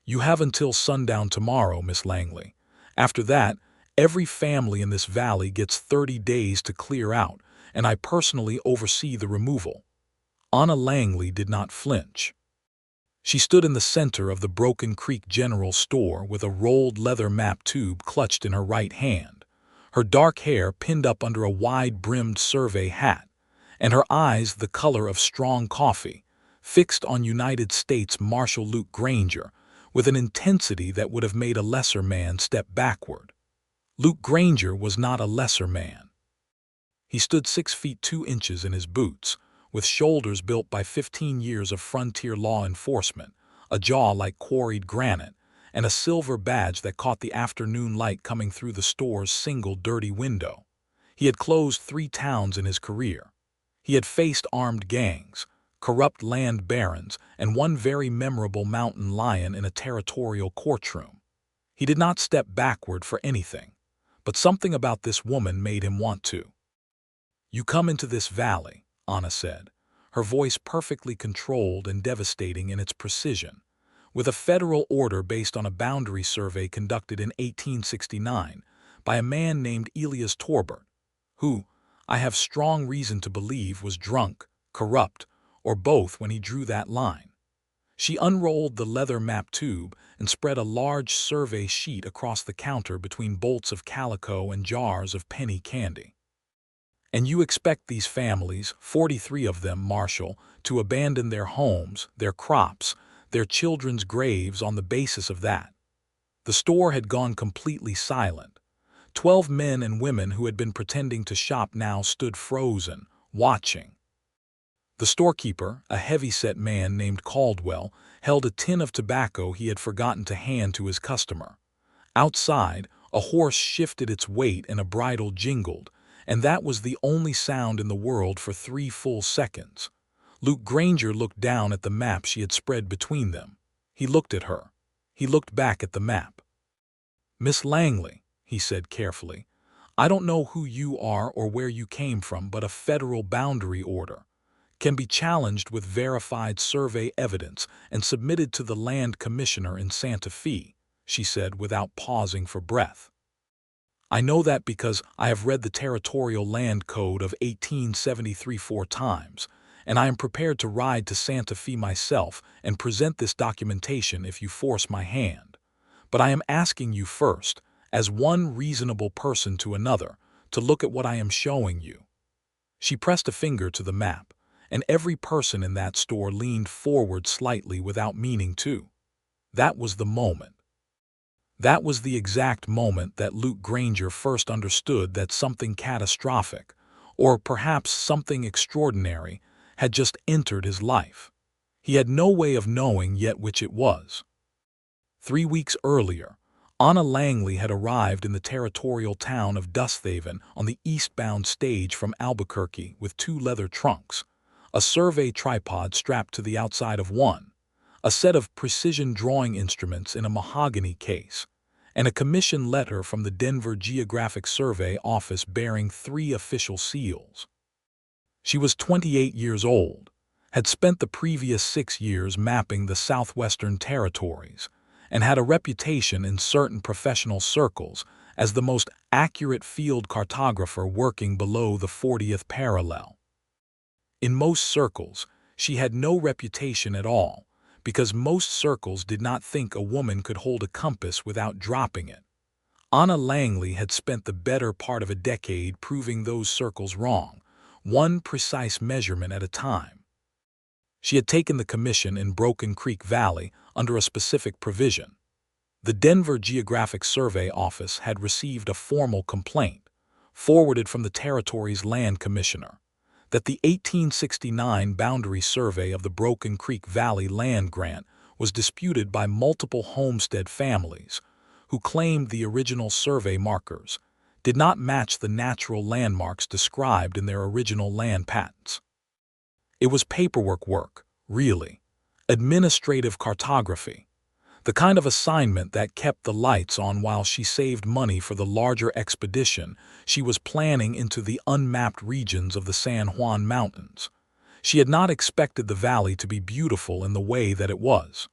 You have until sundown tomorrow, Miss Langley. After that, every family in this valley gets 30 days to clear out, and I personally oversee the removal." Anna Langley did not flinch. She stood in the center of the Broken Creek General Store with a rolled leather map tube clutched in her right hand, her dark hair pinned up under a wide-brimmed survey hat, and her eyes the color of strong coffee, fixed on United States Marshal Luke Granger with an intensity that would have made a lesser man step backward. Luke Granger was not a lesser man. He stood 6 feet 2 inches in his boots, with shoulders built by 15 years of frontier law enforcement, a jaw like quarried granite, and a silver badge that caught the afternoon light coming through the store's single dirty window. He had closed 3 towns in his career. He had faced armed gangs, corrupt land barons, and one very memorable mountain lion in a territorial courtroom. He did not step backward for anything, but something about this woman made him want to. "You come into this valley," Anna said, her voice perfectly controlled and devastating in its precision, "with a federal order based on a boundary survey conducted in 1869 by a man named Elias Torbert, who, I have strong reason to believe, was drunk, corrupt, or both when he drew that line." She unrolled the leather map tube and spread a large survey sheet across the counter between bolts of calico and jars of penny candy. "And you expect these families, 43 of them, Marshal, to abandon their homes, their crops, their children's graves on the basis of that?" The store had gone completely silent. 12 men and women who had been pretending to shop now stood frozen, watching. The storekeeper, a heavy-set man named Caldwell, held a tin of tobacco he had forgotten to hand to his customer. Outside, a horse shifted its weight and a bridle jingled, and that was the only sound in the world for 3 full seconds. Luke Granger looked down at the map she had spread between them. He looked at her. He looked back at the map. "Miss Langley," he said carefully, "I don't know who you are or where you came from, but a federal boundary order can be challenged with verified survey evidence and submitted to the land commissioner in Santa Fe," she said without pausing for breath. "I know that because I have read the Territorial Land Code of 1873 4 times, and I am prepared to ride to Santa Fe myself and present this documentation if you force my hand. But I am asking you first, as one reasonable person to another, to look at what I am showing you." She pressed a finger to the map, and every person in that store leaned forward slightly without meaning to. That was the moment. That was the exact moment that Luke Granger first understood that something catastrophic, or perhaps something extraordinary, had just entered his life. He had no way of knowing yet which it was. 3 weeks earlier, Anna Langley had arrived in the territorial town of Dusthaven on the eastbound stage from Albuquerque with 2 leather trunks, a survey tripod strapped to the outside of one, a set of precision drawing instruments in a mahogany case, and a commission letter from the Denver Geographic Survey office bearing 3 official seals. She was 28 years old, had spent the previous 6 years mapping the southwestern territories, and had a reputation in certain professional circles as the most accurate field cartographer working below the 40th parallel. In most circles, she had no reputation at all, because most circles did not think a woman could hold a compass without dropping it. Anna Langley had spent the better part of a decade proving those circles wrong, one precise measurement at a time. She had taken the commission in Broken Creek Valley under a specific provision. The Denver Geographic Survey office had received a formal complaint, forwarded from the territory's land commissioner, that the 1869 boundary survey of the Broken Creek Valley land grant was disputed by multiple homestead families who claimed the original survey markers did not match the natural landmarks described in their original land patents. It was paperwork work, really, administrative cartography, the kind of assignment that kept the lights on while she saved money for the larger expedition she was planning into the unmapped regions of the San Juan Mountains. She had not expected the valley to be beautiful in the way that it was.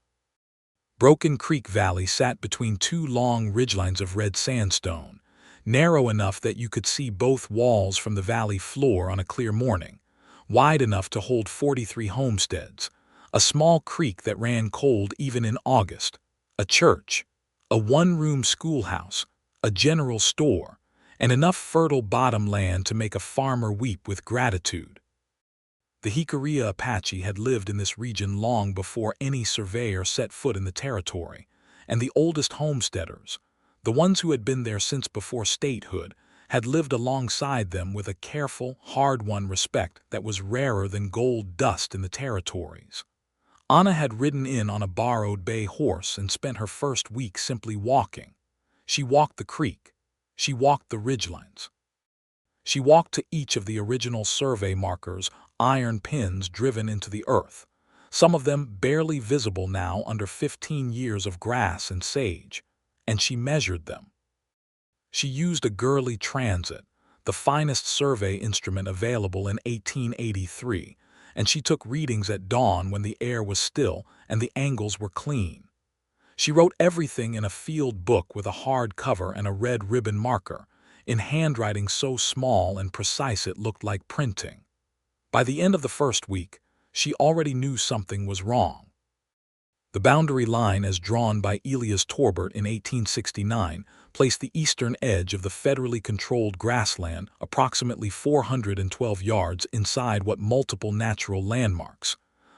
Broken Creek Valley sat between two long ridgelines of red sandstone, narrow enough that you could see both walls from the valley floor on a clear morning, wide enough to hold 43 homesteads, a small creek that ran cold even in August, a church, a one-room schoolhouse, a general store, and enough fertile bottom land to make a farmer weep with gratitude. The Jicarilla Apache had lived in this region long before any surveyor set foot in the territory, and the oldest homesteaders, the ones who had been there since before statehood, had lived alongside them with a careful, hard-won respect that was rarer than gold dust in the territories. Anna had ridden in on a borrowed bay horse and spent her first week simply walking. She walked the creek. She walked the ridgelines. She walked to each of the original survey markers, iron pins driven into the earth, some of them barely visible now under 15 years of grass and sage, and she measured them. She used a Gurley Transit, the finest survey instrument available in 1883, and she took readings at dawn when the air was still and the angles were clean. She wrote everything in a field book with a hard cover and a red ribbon marker, in handwriting so small and precise it looked like printing. By the end of the first week, she already knew something was wrong. The boundary line as drawn by Elias Torbert in 1869 placed the eastern edge of the federally controlled grassland approximately 412 yards inside what multiple natural landmarks,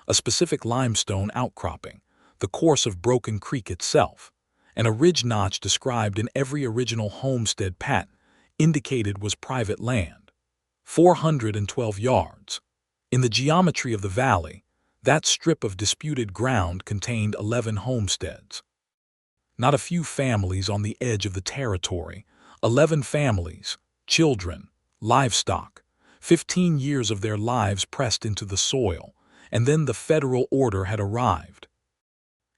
a specific limestone outcropping, the course of Broken Creek itself, and a ridge notch described in every original homestead patent, indicated was private land. 412 yards. In the geometry of the valley, that strip of disputed ground contained 11 homesteads. Not a few families on the edge of the territory, 11 families, children, livestock, 15 years of their lives pressed into the soil, and then the federal order had arrived.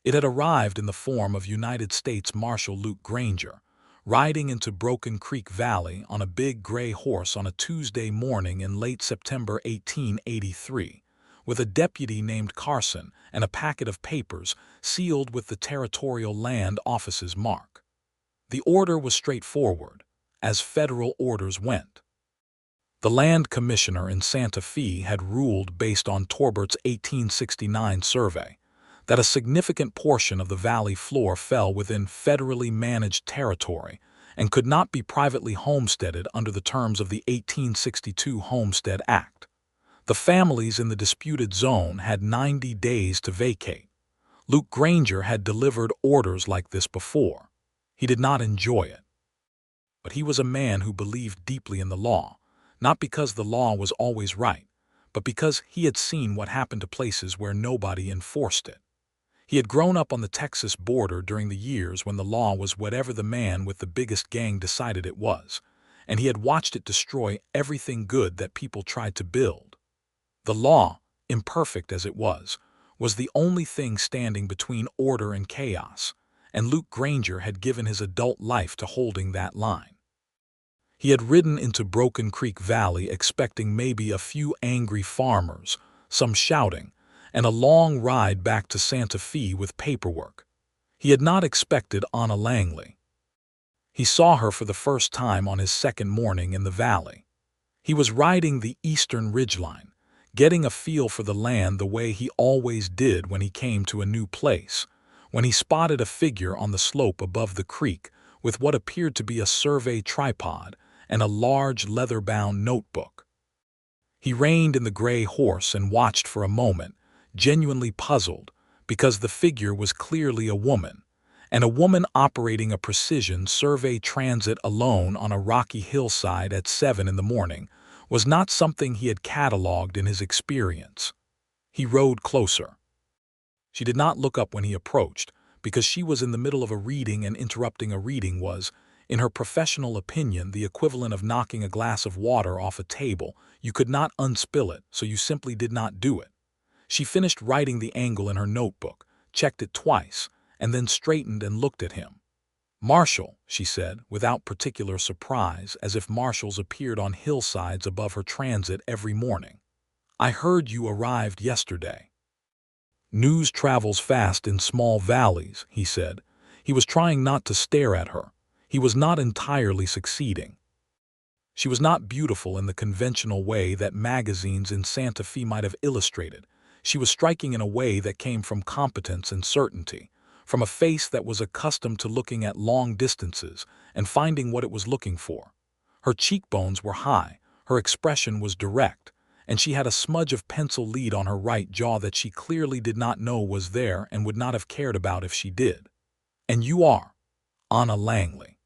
It had arrived in the form of United States Marshal Luke Granger, riding into Broken Creek Valley on a big gray horse on a Tuesday morning in late September 1883, with a deputy named Carson and a packet of papers sealed with the Territorial Land Office's mark. The order was straightforward, as federal orders went. The land commissioner in Santa Fe had ruled based on Torbert's 1869 survey that a significant portion of the valley floor fell within federally managed territory and could not be privately homesteaded under the terms of the 1862 Homestead Act. The families in the disputed zone had 90 days to vacate. Luke Granger had delivered orders like this before. He did not enjoy it. But he was a man who believed deeply in the law, not because the law was always right, but because he had seen what happened to places where nobody enforced it. He had grown up on the Texas border during the years when the law was whatever the man with the biggest gang decided it was, and he had watched it destroy everything good that people tried to build. The law, imperfect as it was the only thing standing between order and chaos, and Luke Granger had given his adult life to holding that line. He had ridden into Broken Creek Valley expecting maybe a few angry farmers, some shouting, and a long ride back to Santa Fe with paperwork. He had not expected Anna Langley. He saw her for the first time on his second morning in the valley. He was riding the eastern ridgeline, getting a feel for the land the way he always did when he came to a new place, when he spotted a figure on the slope above the creek with what appeared to be a survey tripod and a large leather-bound notebook. He reined in the gray horse and watched for a moment, genuinely puzzled, because the figure was clearly a woman, and a woman operating a precision survey transit alone on a rocky hillside at 7 in the morning was not something he had cataloged in his experience. He rode closer. She did not look up when he approached, because she was in the middle of a reading, and interrupting a reading was, in her professional opinion, the equivalent of knocking a glass of water off a table. You could not unspill it, so you simply did not do it. She finished writing the angle in her notebook, checked it twice, and then straightened and looked at him. "Marshal," she said, without particular surprise, as if marshals appeared on hillsides above her transit every morning. "I heard you arrived yesterday." News travels fast in small valleys, he said. He was trying not to stare at her. He was not entirely succeeding. She was not beautiful in the conventional way that magazines in Santa Fe might have illustrated. She was striking in a way that came from competence and certainty, from a face that was accustomed to looking at long distances and finding what it was looking for. Her cheekbones were high, her expression was direct, and she had a smudge of pencil lead on her right jaw that she clearly did not know was there and would not have cared about if she did. "And you are Anna Langley."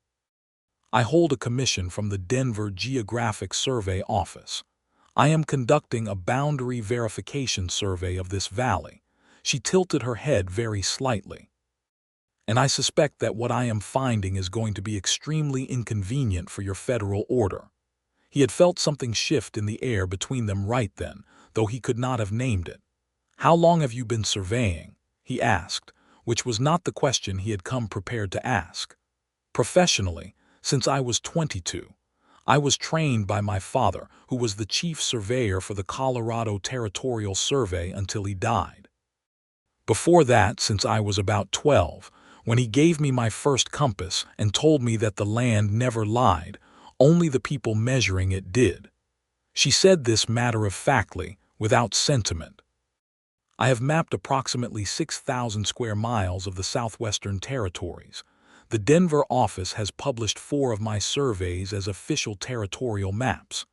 "I hold a commission from the Denver Geographic Survey Office. I am conducting a boundary verification survey of this valley." She tilted her head very slightly. "And I suspect that what I am finding is going to be extremely inconvenient for your federal order." He had felt something shift in the air between them right then, though he could not have named it. "How long have you been surveying?" he asked, which was not the question he had come prepared to ask. "Professionally, since I was 22. I was trained by my father, who was the chief surveyor for the Colorado Territorial Survey until he died. Before that, since I was about 12, when he gave me my first compass and told me that the land never lied, only the people measuring it did." She said this matter-of-factly, without sentiment. "I have mapped approximately 6,000 square miles of the southwestern territories. The Denver office has published 4 of my surveys as official territorial maps."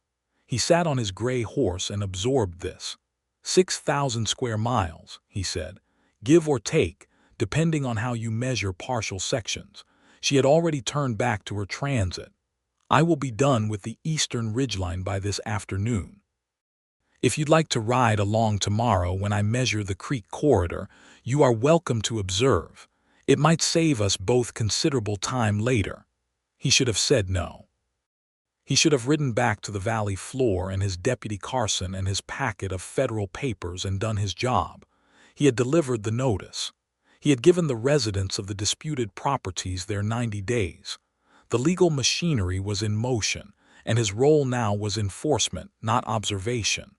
He sat on his gray horse and absorbed this. 6,000 square miles, he said, give or take, depending on how you measure partial sections. She had already turned back to her transit. "I will be done with the eastern ridgeline by this afternoon. If you'd like to ride along tomorrow when I measure the creek corridor, you are welcome to observe. It might save us both considerable time later." He should have said no. He should have ridden back to the valley floor and his deputy Carson and his packet of federal papers and done his job. He had delivered the notice. He had given the residents of the disputed properties their 90 days. The legal machinery was in motion, and his role now was enforcement, not observation.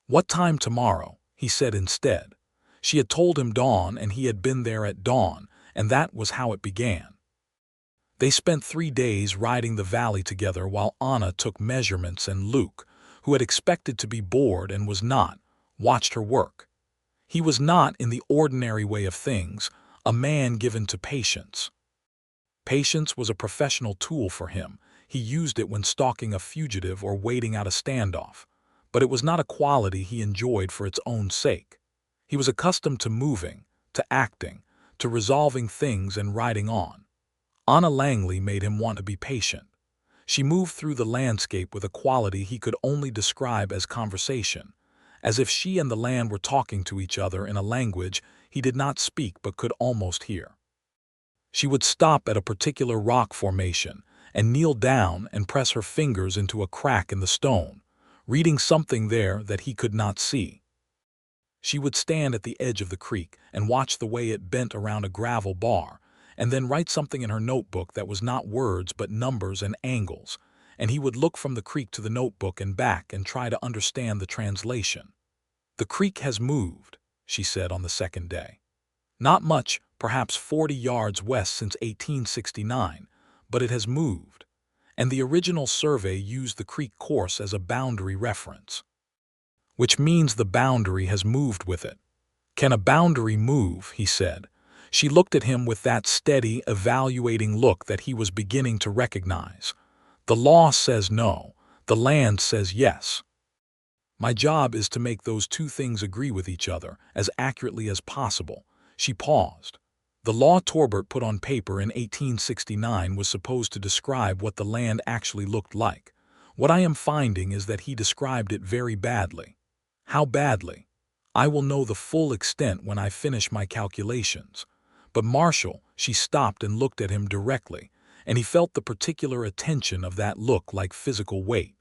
"What time tomorrow?" he said instead. She had told him dawn, and he had been there at dawn, and that was how it began. They spent 3 days riding the valley together while Anna took measurements and Luke, who had expected to be bored and was not, watched her work. He was not, in the ordinary way of things, a man given to patience. Patience was a professional tool for him. He used it when stalking a fugitive or waiting out a standoff. But it was not a quality he enjoyed for its own sake. He was accustomed to moving, to acting, to resolving things and riding on. Anna Langley made him want to be patient. She moved through the landscape with a quality he could only describe as conversation, as if she and the land were talking to each other in a language he did not speak but could almost hear. She would stop at a particular rock formation and kneel down and press her fingers into a crack in the stone, reading something there that he could not see. She would stand at the edge of the creek and watch the way it bent around a gravel bar, and then write something in her notebook that was not words but numbers and angles, and he would look from the creek to the notebook and back and try to understand the translation. "The creek has moved," she said on the second day. "Not much, perhaps 40 yards west since 1869, but it has moved." And the original survey used the creek course as a boundary reference. "Which means the boundary has moved with it." "Can a boundary move?" he said. She looked at him with that steady, evaluating look that he was beginning to recognize. "The law says no. The land says yes. My job is to make those 2 things agree with each other as accurately as possible." She paused. "The law Torbert put on paper in 1869 was supposed to describe what the land actually looked like. What I am finding is that he described it very badly." "How badly?" "I will know the full extent when I finish my calculations." "But Marshal," she stopped and looked at him directly, and he felt the particular attention of that look like physical weight.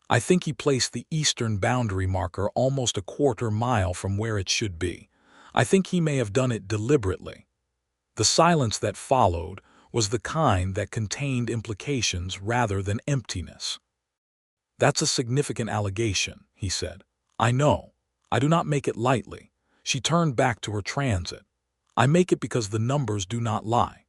"I think he placed the eastern boundary marker almost a quarter mile from where it should be. I think he may have done it deliberately." The silence that followed was the kind that contained implications rather than emptiness. "That's a significant allegation," he said. "I know. I do not make it lightly." She turned back to her transit. "I make it because the numbers do not lie."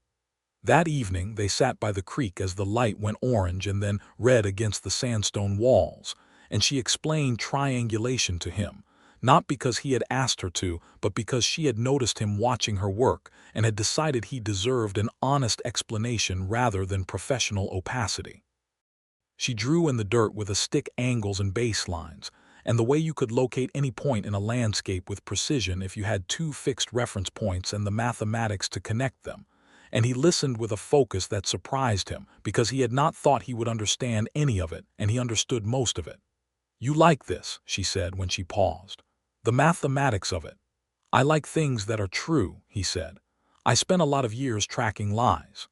That evening they sat by the creek as the light went orange and then red against the sandstone walls, and she explained triangulation to him, not because he had asked her to, but because she had noticed him watching her work and had decided he deserved an honest explanation rather than professional opacity. She drew in the dirt with a stick angles and baselines, and the way you could locate any point in a landscape with precision if you had two fixed reference points and the mathematics to connect them. And he listened with a focus that surprised him, because he had not thought he would understand any of it, and he understood most of it. "You like this," she said when she paused. "The mathematics of it." "I like things that are true," he said. "I spent a lot of years tracking lies."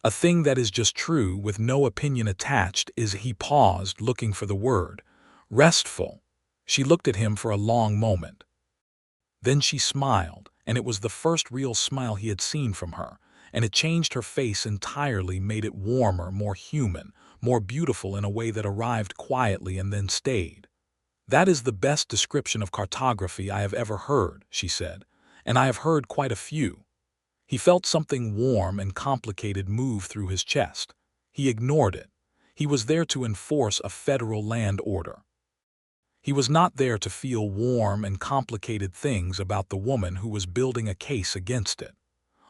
"A thing that is just true with no opinion attached is," he paused, looking for the word, "restful." She looked at him for a long moment. Then she smiled, and it was the first real smile he had seen from her, and it changed her face entirely, made it warmer, more human, more beautiful in a way that arrived quietly and then stayed. "That is the best description of cartography I have ever heard," she said, "and I have heard quite a few." He felt something warm and complicated move through his chest. He ignored it. He was there to enforce a federal land order. He was not there to feel warm and complicated things about the woman who was building a case against it.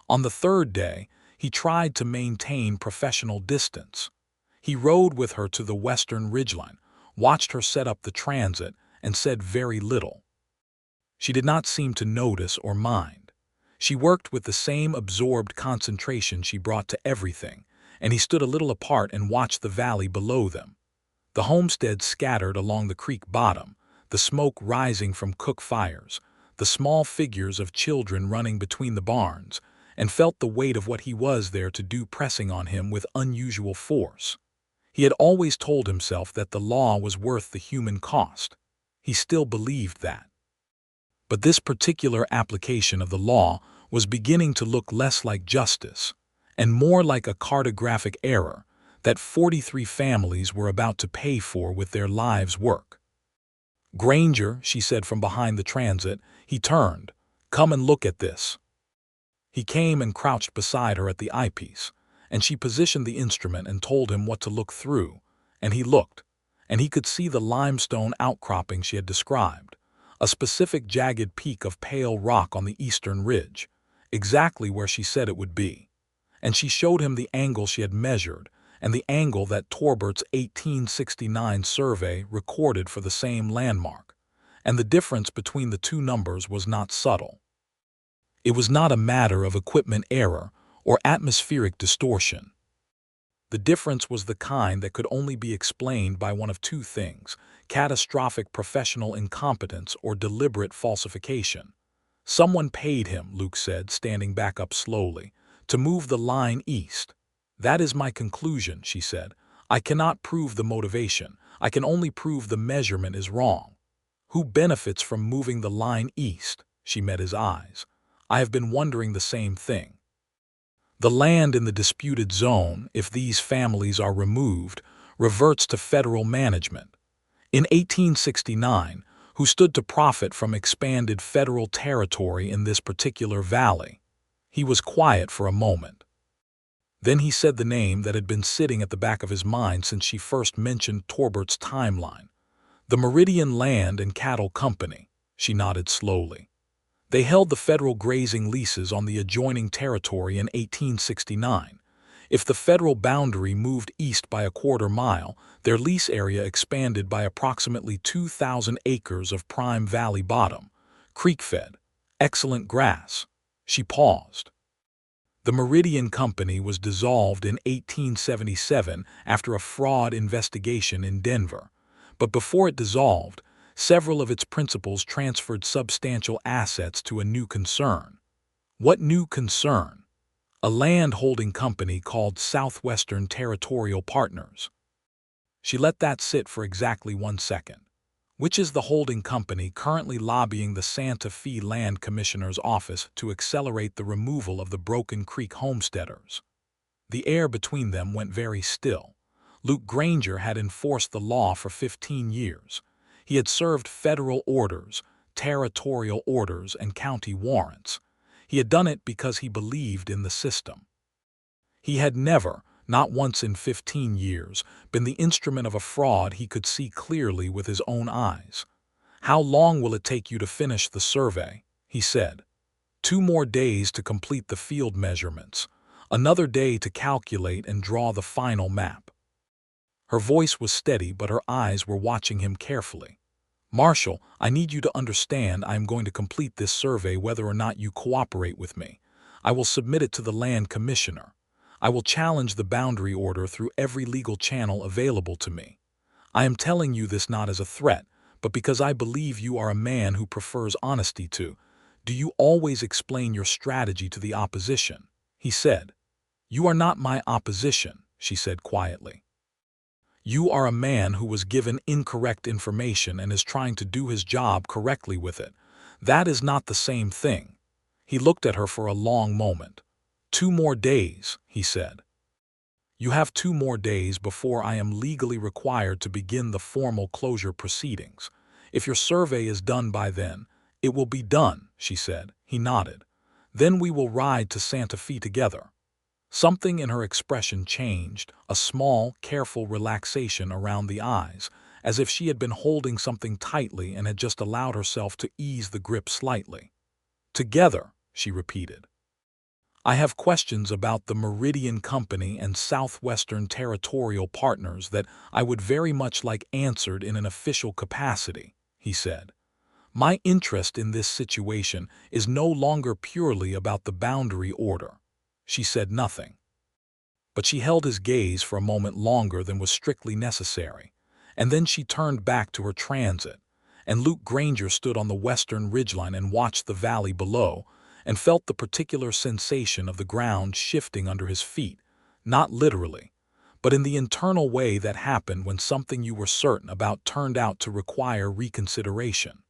On the third day, he tried to maintain professional distance. He rode with her to the western ridgeline, watched her set up the transit, and said very little. She did not seem to notice or mind. She worked with the same absorbed concentration she brought to everything, and he stood a little apart and watched the valley below them. The homesteads scattered along the creek bottom, the smoke rising from cook fires, the small figures of children running between the barns, and felt the weight of what he was there to do pressing on him with unusual force. He had always told himself that the law was worth the human cost. He still believed that. But this particular application of the law was beginning to look less like justice and more like a cartographic error that 43 families were about to pay for with their lives' work. "Granger," she said from behind the transit. He turned. "Come and look at this." He came and crouched beside her at the eyepiece, and she positioned the instrument and told him what to look through, and he looked, and he could see the limestone outcropping she had described, a specific jagged peak of pale rock on the eastern ridge, exactly where she said it would be. And she showed him the angle she had measured, and the angle that Torbert's 1869 survey recorded for the same landmark, and the difference between the two numbers was not subtle. It was not a matter of equipment error or atmospheric distortion. The difference was the kind that could only be explained by one of two things: catastrophic professional incompetence or deliberate falsification. "Someone paid him," Luke said, standing back up slowly, "to move the line east." "That is my conclusion," she said. "I cannot prove the motivation. I can only prove the measurement is wrong." "Who benefits from moving the line east?" She met his eyes. "I have been wondering the same thing." "The land in the disputed zone, if these families are removed, reverts to federal management. In 1869, who stood to profit from expanded federal territory in this particular valley?" He was quiet for a moment. Then he said the name that had been sitting at the back of his mind since she first mentioned Torbert's timeline. "The Meridian Land and Cattle Company." She nodded slowly. "They held the federal grazing leases on the adjoining territory in 1869. If the federal boundary moved east by a quarter mile, their lease area expanded by approximately 2,000 acres of prime valley bottom, creek-fed, excellent grass." She paused. "The Meridian Company was dissolved in 1877 after a fraud investigation in Denver, but before it dissolved, several of its principals transferred substantial assets to a new concern." "What new concern?" "A land-holding company called Southwestern Territorial Partners." She let that sit for exactly 1 second. "Which is the holding company currently lobbying the Santa Fe Land Commissioner's office to accelerate the removal of the Broken Creek homesteaders." The air between them went very still. Luke Granger had enforced the law for 15 years. He had served federal orders, territorial orders and county warrants. He had done it because he believed in the system. He had never, not once in 15 years, been the instrument of a fraud he could see clearly with his own eyes. "How long will it take you to finish the survey?" he said. "2 more days to complete the field measurements. Another day to calculate and draw the final map." Her voice was steady, but her eyes were watching him carefully. "Marshal, I need you to understand I am going to complete this survey whether or not you cooperate with me. I will submit it to the land commissioner. I will challenge the boundary order through every legal channel available to me. I am telling you this not as a threat, but because I believe you are a man who prefers honesty to. Do you always explain your strategy to the opposition?" he said. "You are not my opposition," she said quietly. "You are a man who was given incorrect information and is trying to do his job correctly with it. That is not the same thing." He looked at her for a long moment. "2 more days," he said. "You have 2 more days before I am legally required to begin the formal closure proceedings. If your survey is done by then, it will be done," she said. He nodded. "Then we will ride to Santa Fe together." Something in her expression changed, a small, careful relaxation around the eyes, as if she had been holding something tightly and had just allowed herself to ease the grip slightly. "Together," she repeated. "I have questions about the Meridian Company and Southwestern Territorial Partners that I would very much like answered in an official capacity," he said. "My interest in this situation is no longer purely about the boundary order." She said nothing. But she held his gaze for a moment longer than was strictly necessary, and then she turned back to her transit, and Luke Granger stood on the western ridgeline and watched the valley below, and felt the particular sensation of the ground shifting under his feet, not literally, but in the internal way that happened when something you were certain about turned out to require reconsideration.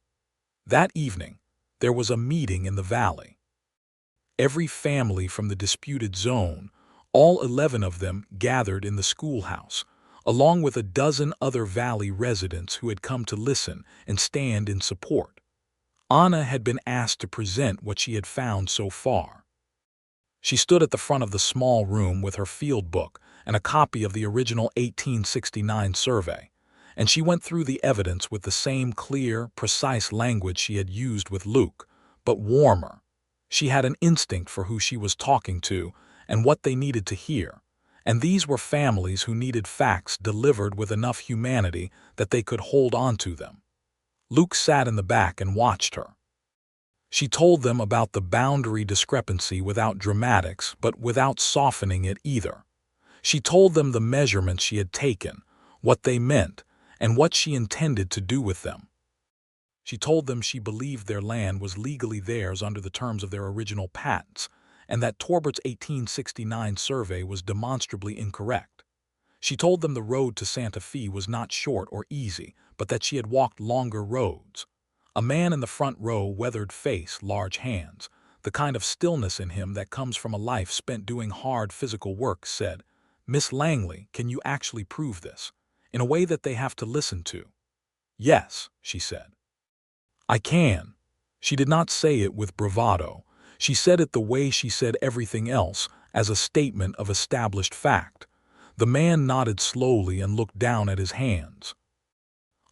That evening, there was a meeting in the valley. Every family from the disputed zone, all 11 of them, gathered in the schoolhouse, along with a dozen other valley residents who had come to listen and stand in support. Anna had been asked to present what she had found so far. She stood at the front of the small room with her field book and a copy of the original 1869 survey, and she went through the evidence with the same clear, precise language she had used with Luke, but warmer. She had an instinct for who she was talking to and what they needed to hear, and these were families who needed facts delivered with enough humanity that they could hold on to them. Luke sat in the back and watched her. She told them about the boundary discrepancy without dramatics, but without softening it either. She told them the measurements she had taken, what they meant, and what she intended to do with them. She told them she believed their land was legally theirs under the terms of their original patents, and that Torbert's 1869 survey was demonstrably incorrect. She told them the road to Santa Fe was not short or easy, but that she had walked longer roads. A man in the front row, weathered face, large hands, the kind of stillness in him that comes from a life spent doing hard physical work, said, "Miss Langley, can you actually prove this, in a way that they have to listen to?" "Yes," she said. "I can." She did not say it with bravado. She said it the way she said everything else, as a statement of established fact. The man nodded slowly and looked down at his hands.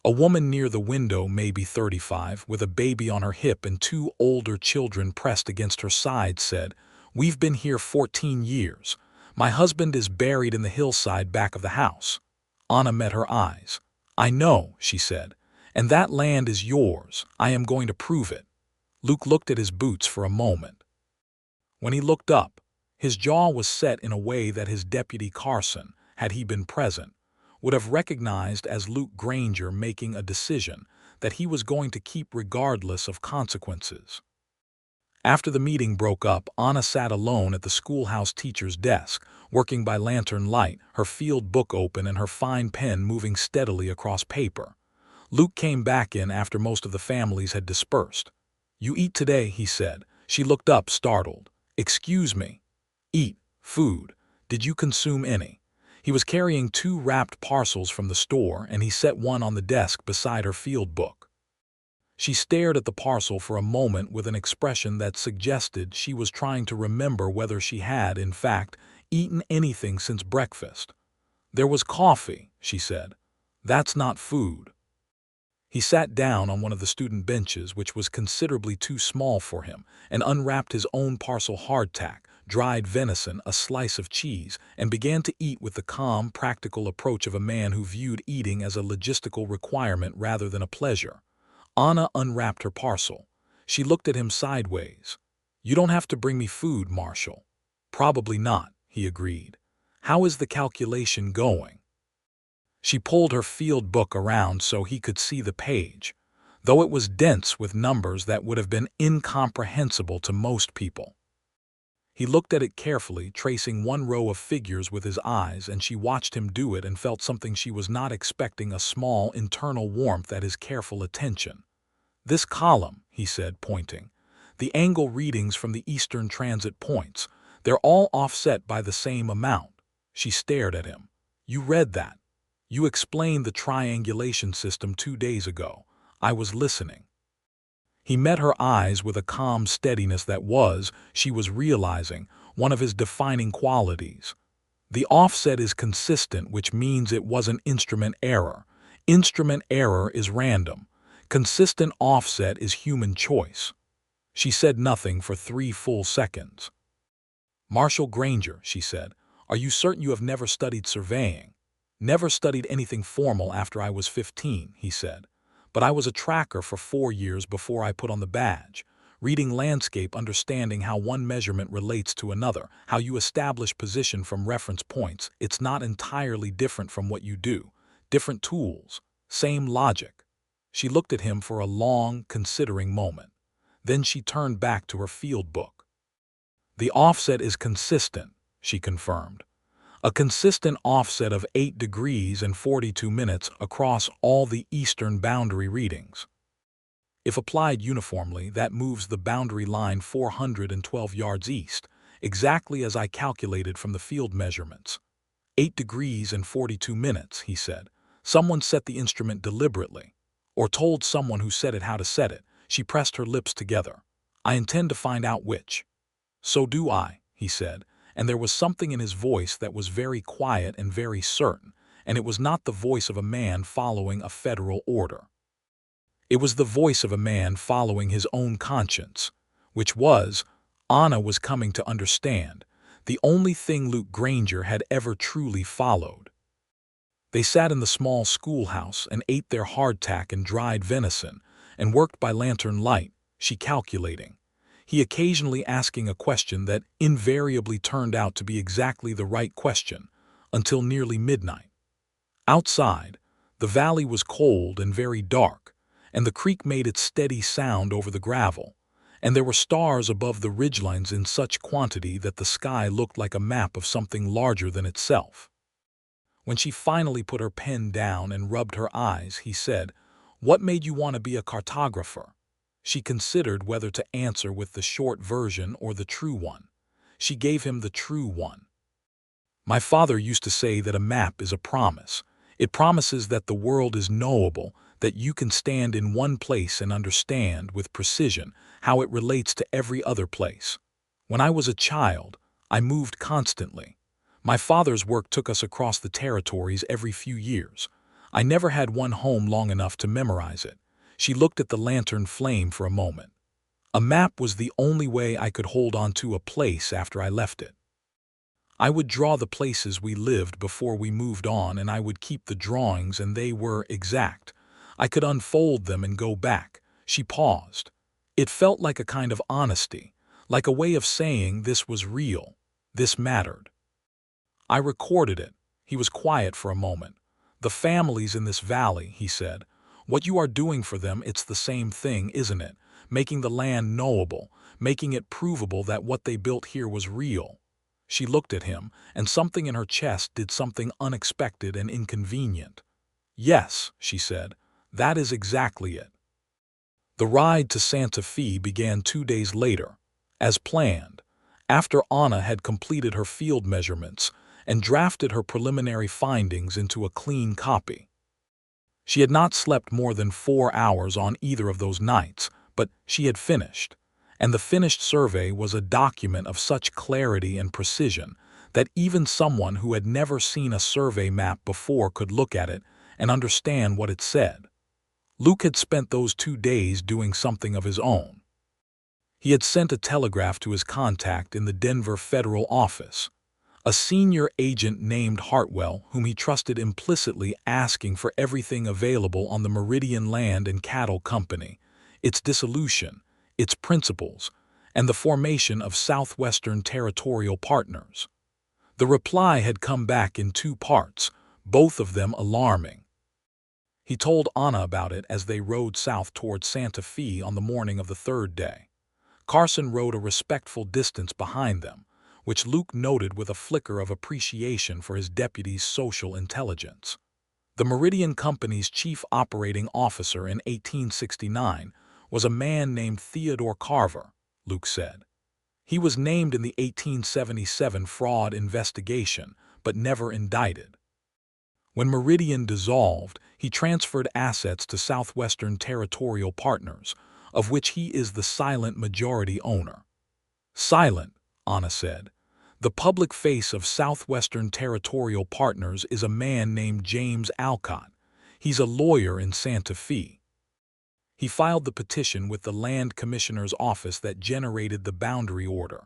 A woman near the window, maybe 35, with a baby on her hip and 2 older children pressed against her side, said, "We've been here 14 years. My husband is buried in the hillside back of the house." Anna met her eyes. "I know," she said. "And that land is yours. I am going to prove it." Luke looked at his boots for a moment. When he looked up, his jaw was set in a way that his deputy Carson, had he been present, would have recognized as Luke Granger making a decision that he was going to keep regardless of consequences. After the meeting broke up, Anna sat alone at the schoolhouse teacher's desk, working by lantern light, her field book open and her fine pen moving steadily across paper. Luke came back in after most of the families had dispersed. "You eat today," he said. She looked up, startled. "Excuse me." "Eat. Food. Did you consume any?" He was carrying 2 wrapped parcels from the store, and he set one on the desk beside her field book. She stared at the parcel for a moment with an expression that suggested she was trying to remember whether she had, in fact, eaten anything since breakfast. "There was coffee," she said. "That's not food." He sat down on one of the student benches, which was considerably too small for him, and unwrapped his own parcel hardtack, dried venison, a slice of cheese, and began to eat with the calm, practical approach of a man who viewed eating as a logistical requirement rather than a pleasure. Anna unwrapped her parcel. She looked at him sideways. "You don't have to bring me food, Marshal." "Probably not," he agreed. "How is the calculation going?" She pulled her field book around so he could see the page, though it was dense with numbers that would have been incomprehensible to most people. He looked at it carefully, tracing one row of figures with his eyes, and she watched him do it and felt something she was not expecting, a small internal warmth at his careful attention. "This column," he said, pointing. "The angle readings from the eastern transit points. They're all offset by the same amount." She stared at him. "You read that? You explained the triangulation system 2 days ago. I was listening." He met her eyes with a calm steadiness that was, she was realizing, one of his defining qualities. "The offset is consistent, which means it wasn't instrument error. Instrument error is random. Consistent offset is human choice." She said nothing for 3 full seconds. "Marshal Granger," she said, "are you certain you have never studied surveying?" "Never studied anything formal after I was 15, he said. "But I was a tracker for 4 years before I put on the badge, reading landscape, understanding how one measurement relates to another, how you establish position from reference points. It's not entirely different from what you do. Different tools, same logic." She looked at him for a long, considering moment. Then she turned back to her field book. "The offset is consistent," she confirmed. "A consistent offset of 8 degrees and 42 minutes across all the eastern boundary readings. If applied uniformly, that moves the boundary line 412 yards east, exactly as I calculated from the field measurements." 8 degrees and 42 minutes, he said. "Someone set the instrument deliberately, or told someone who set it how to set it." She pressed her lips together. "I intend to find out which." "So do I," he said, and there was something in his voice that was very quiet and very certain, and it was not the voice of a man following a federal order. It was the voice of a man following his own conscience, which was, Anna was coming to understand, the only thing Luke Granger had ever truly followed. They sat in the small schoolhouse and ate their hardtack and dried venison, and worked by lantern light, she calculating. He occasionally asking a question that invariably turned out to be exactly the right question, until nearly midnight. Outside, the valley was cold and very dark, and the creek made its steady sound over the gravel, and there were stars above the ridgelines in such quantity that the sky looked like a map of something larger than itself. When she finally put her pen down and rubbed her eyes, he said, "What made you want to be a cartographer?" She considered whether to answer with the short version or the true one. She gave him the true one. "My father used to say that a map is a promise. It promises that the world is knowable, that you can stand in one place and understand with precision how it relates to every other place. When I was a child, I moved constantly. My father's work took us across the territories every few years. I never had one home long enough to memorize it." She looked at the lantern flame for a moment. "A map was the only way I could hold on to a place after I left it. I would draw the places we lived before we moved on, and I would keep the drawings, and they were exact. I could unfold them and go back." She paused. It felt like a kind of honesty, like a way of saying this was real, this mattered. "I recorded it." He was quiet for a moment. "The families in this valley," he said. "What you are doing for them, it's the same thing, isn't it? Making the land knowable, making it provable that what they built here was real." She looked at him, and something in her chest did something unexpected and inconvenient. "Yes," she said, "that is exactly it." The ride to Santa Fe began 2 days later, as planned, after Anna had completed her field measurements and drafted her preliminary findings into a clean copy. She had not slept more than 4 hours on either of those nights, but she had finished. And the finished survey was a document of such clarity and precision that even someone who had never seen a survey map before could look at it and understand what it said. Luke had spent those 2 days doing something of his own. He had sent a telegraph to his contact in the Denver federal office, a senior agent named Hartwell, whom he trusted implicitly, asking for everything available on the Meridian Land and Cattle Company, its dissolution, its principles, and the formation of Southwestern Territorial Partners. The reply had come back in 2 parts, both of them alarming. He told Anna about it as they rode south toward Santa Fe on the morning of the 3rd day. Carson rode a respectful distance behind them, which Luke noted with a flicker of appreciation for his deputy's social intelligence. The Meridian Company's chief operating officer in 1869 was a man named Theodore Carver, Luke said. He was named in the 1877 fraud investigation, but never indicted. When Meridian dissolved, he transferred assets to Southwestern Territorial Partners, of which he is the silent majority owner. Silent, Anna said. The public face of Southwestern Territorial Partners is a man named James Alcott. He's a lawyer in Santa Fe. He filed the petition with the Land Commissioner's office that generated the boundary order.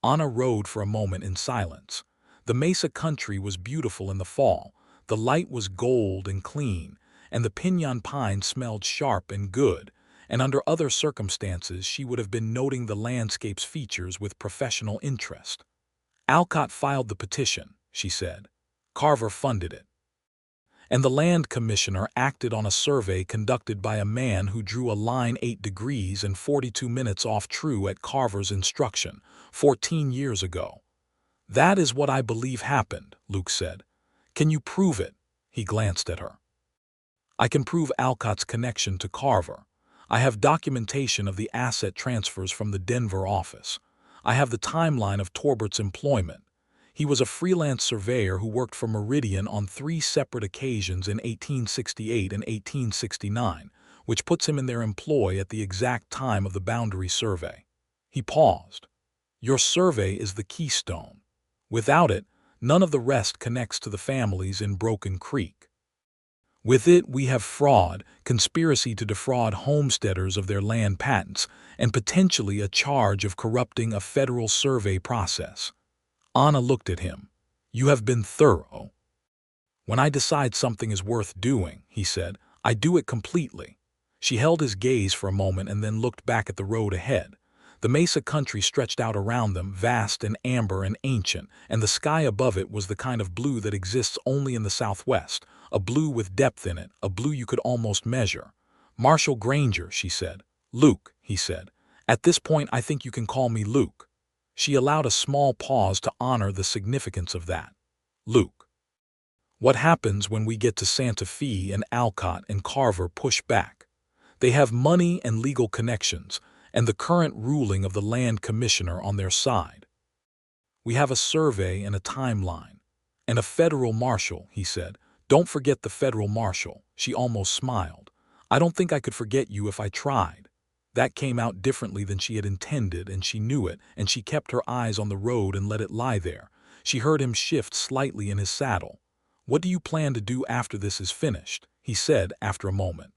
Anna rode for a moment in silence. The Mesa country was beautiful in the fall. The light was gold and clean, and the pinyon pine smelled sharp and good, and under other circumstances she would have been noting the landscape's features with professional interest. Alcott filed the petition, she said. Carver funded it. And the Land Commissioner acted on a survey conducted by a man who drew a line 8 degrees and 42 minutes off true at Carver's instruction, 14 years ago. That is what I believe happened, Luke said. Can you prove it? He glanced at her. I can prove Alcott's connection to Carver. I have documentation of the asset transfers from the Denver office. I have the timeline of Torbert's employment. He was a freelance surveyor who worked for Meridian on 3 separate occasions in 1868 and 1869, which puts him in their employ at the exact time of the boundary survey. He paused. Your survey is the keystone. Without it, none of the rest connects to the families in Broken Creek. With it, we have fraud, conspiracy to defraud homesteaders of their land patents, and potentially a charge of corrupting a federal survey process. Anna looked at him. You have been thorough. When I decide something is worth doing, he said, I do it completely. She held his gaze for a moment and then looked back at the road ahead. The Mesa country stretched out around them, vast and amber and ancient, and the sky above it was the kind of blue that exists only in the Southwest, a blue with depth in it, a blue you could almost measure. Marshal Granger, she said. Luke, he said. At this point, I think you can call me Luke. She allowed a small pause to honor the significance of that. Luke. What happens when we get to Santa Fe and Alcott and Carver push back? They have money and legal connections, and the current ruling of the Land Commissioner on their side. We have a survey and a timeline. And a federal marshal, he said. Don't forget the federal marshal. She almost smiled. I don't think I could forget you if I tried. That came out differently than she had intended, and she knew it, and she kept her eyes on the road and let it lie there. She heard him shift slightly in his saddle. What do you plan to do after this is finished? He said after a moment.